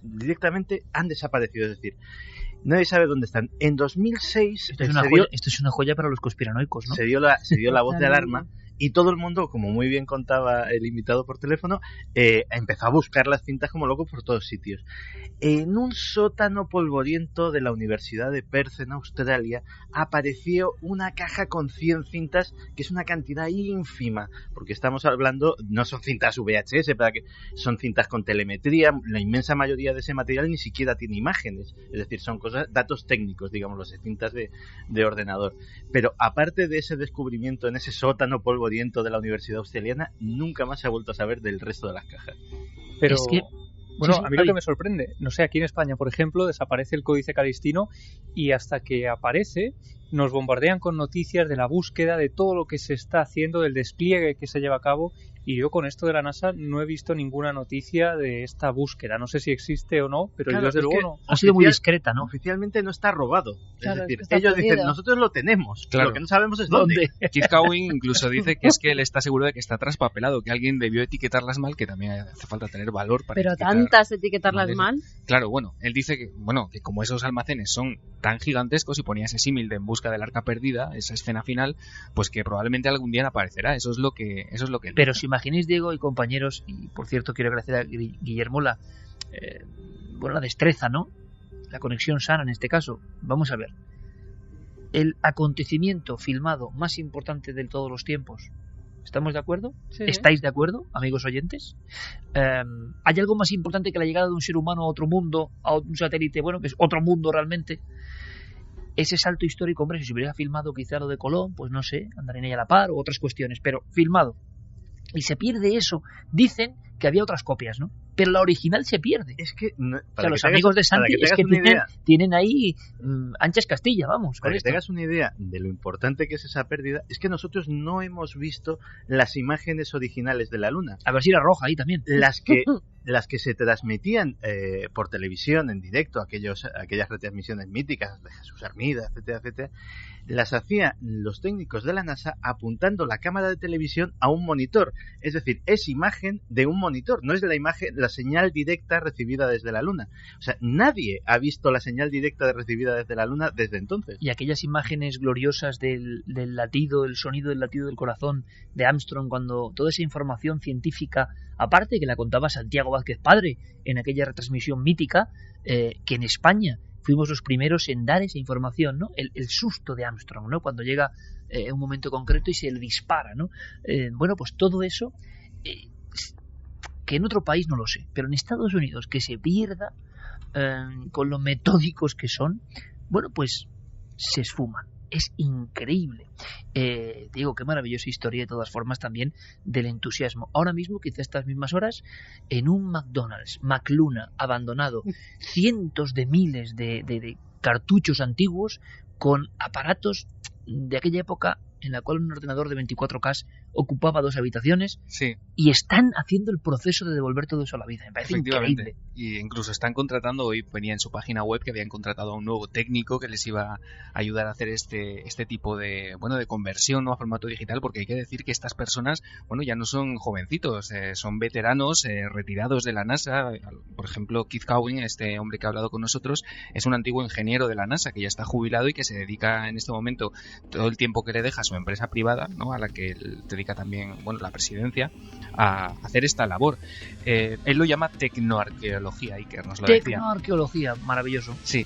Speaker 8: directamente han desaparecido, es decir, nadie sabe dónde están. En 2006
Speaker 1: esto es una joya para los conspiranoicos, ¿no?
Speaker 8: Se dio la voz de alarma y todo el mundo, como muy bien contaba el invitado por teléfono, empezó a buscar las cintas como loco por todos sitios. En un sótano polvoriento de la Universidad de Perth en Australia apareció una caja con 100 cintas, que es una cantidad ínfima, porque estamos hablando, no son cintas VHS, para que son cintas con telemetría. La inmensa mayoría de ese material ni siquiera tiene imágenes, es decir, son datos técnicos, digamos, de cintas de ordenador. Pero aparte de ese descubrimiento en ese sótano polvoriento de la Universidad Australiana, nunca más se ha vuelto a saber del resto de las cajas.
Speaker 9: Pero
Speaker 1: es que
Speaker 9: bueno, a mí lo que me sorprende, no sé, aquí en España, por ejemplo, desaparece el Códice Calistino y hasta que aparece nos bombardean con noticias de la búsqueda, de todo lo que se está haciendo, del despliegue que se lleva a cabo, y yo con esto de la NASA no he visto ninguna noticia de esta búsqueda. No sé si existe o no, pero
Speaker 8: claro,
Speaker 9: yo desde luego no.
Speaker 1: Ha sido muy discreta, ¿no?
Speaker 8: Oficialmente no está robado.
Speaker 7: Claro,
Speaker 8: es decir,
Speaker 7: está
Speaker 8: ellos
Speaker 7: perdido.
Speaker 8: dicen, nosotros lo tenemos,
Speaker 11: Claro.
Speaker 8: lo que no sabemos es dónde.
Speaker 11: Keith Cowing incluso dice que es que él está seguro de que está traspapelado, que alguien debió etiquetarlas mal, que también hace falta tener valor para
Speaker 7: Pero
Speaker 11: etiquetar.
Speaker 7: tantas etiquetarlas
Speaker 11: Eso.
Speaker 7: mal.
Speaker 11: Claro, bueno, él dice que como esos almacenes son tan gigantescos, y ponía ese símil de En busca del arca perdida, esa escena final, pues que probablemente algún día aparecerá. Eso es lo que él
Speaker 1: Pero
Speaker 11: dice.
Speaker 1: si imaginéis, Diego y compañeros, y por cierto quiero agradecer a Guillermo la destreza, ¿no? La conexión sana en este caso. Vamos a ver. El acontecimiento filmado más importante de todos los tiempos. ¿Estamos de acuerdo?
Speaker 7: Sí.
Speaker 1: ¿Estáis de acuerdo, amigos oyentes? ¿Hay algo más importante que la llegada de un ser humano a otro mundo, a un satélite, bueno, que es otro mundo realmente? Ese salto histórico, hombre, si se hubiera filmado quizá lo de Colón, pues no sé, andar en ella a la par o otras cuestiones, pero filmado. Y se pierde eso. Dicen que había otras copias, ¿no? Pero la original se pierde.
Speaker 8: Es que no,
Speaker 1: O sea, los amigos de Santi es que tienen ahí anchas Castilla, vamos.
Speaker 8: Para que te hagas una idea de lo importante que es esa pérdida, es que nosotros no hemos visto las imágenes originales de la Luna.
Speaker 1: A ver si era roja ahí también.
Speaker 8: Las que se transmitían por televisión en directo, aquellas retransmisiones míticas de Jesús Hermida, etcétera, etcétera, las hacían los técnicos de la NASA apuntando la cámara de televisión a un monitor. Es decir, es imagen de un monitor, no es de la señal directa recibida desde la Luna. O sea, nadie ha visto la señal directa recibida desde la Luna desde entonces.
Speaker 1: Y aquellas imágenes gloriosas del latido, el sonido del latido del corazón de Armstrong, cuando toda esa información científica, aparte que la contaba Santiago Vázquez Padre en aquella retransmisión mítica, que en España fuimos los primeros en dar esa información, ¿no? El susto de Armstrong, ¿no? Cuando llega un momento concreto y se le dispara, ¿no? Bueno, pues todo eso, que en otro país no lo sé, pero en Estados Unidos que se pierda con lo metódicos que son, bueno, pues se esfuman. Es increíble. Digo, qué maravillosa historia de todas formas también del entusiasmo. Ahora mismo, quizá a estas mismas horas, en un McDonald's, McLuna, abandonado, cientos de miles de cartuchos antiguos con aparatos de aquella época en la cual un ordenador de 24K ocupaba 2 habitaciones,
Speaker 11: sí,
Speaker 1: y están haciendo el proceso de devolver todo eso a la vida. Me parece increíble.
Speaker 11: Y incluso están contratando, hoy venía en su página web que habían contratado a un nuevo técnico que les iba a ayudar a hacer este tipo de conversión, ¿no?, a formato digital, porque hay que decir que estas personas, ya no son jovencitos, son veteranos retirados de la NASA. Por ejemplo, Keith Cowing, este hombre que ha hablado con nosotros, es un antiguo ingeniero de la NASA que ya está jubilado y que se dedica en este momento todo el tiempo que le deja a su empresa privada, ¿no?, a la que él dedica también la presidencia, a hacer esta labor. Él lo llama tecnoarqueología, Iker nos lo decía.
Speaker 1: Tecnoarqueología, maravilloso.
Speaker 11: Sí.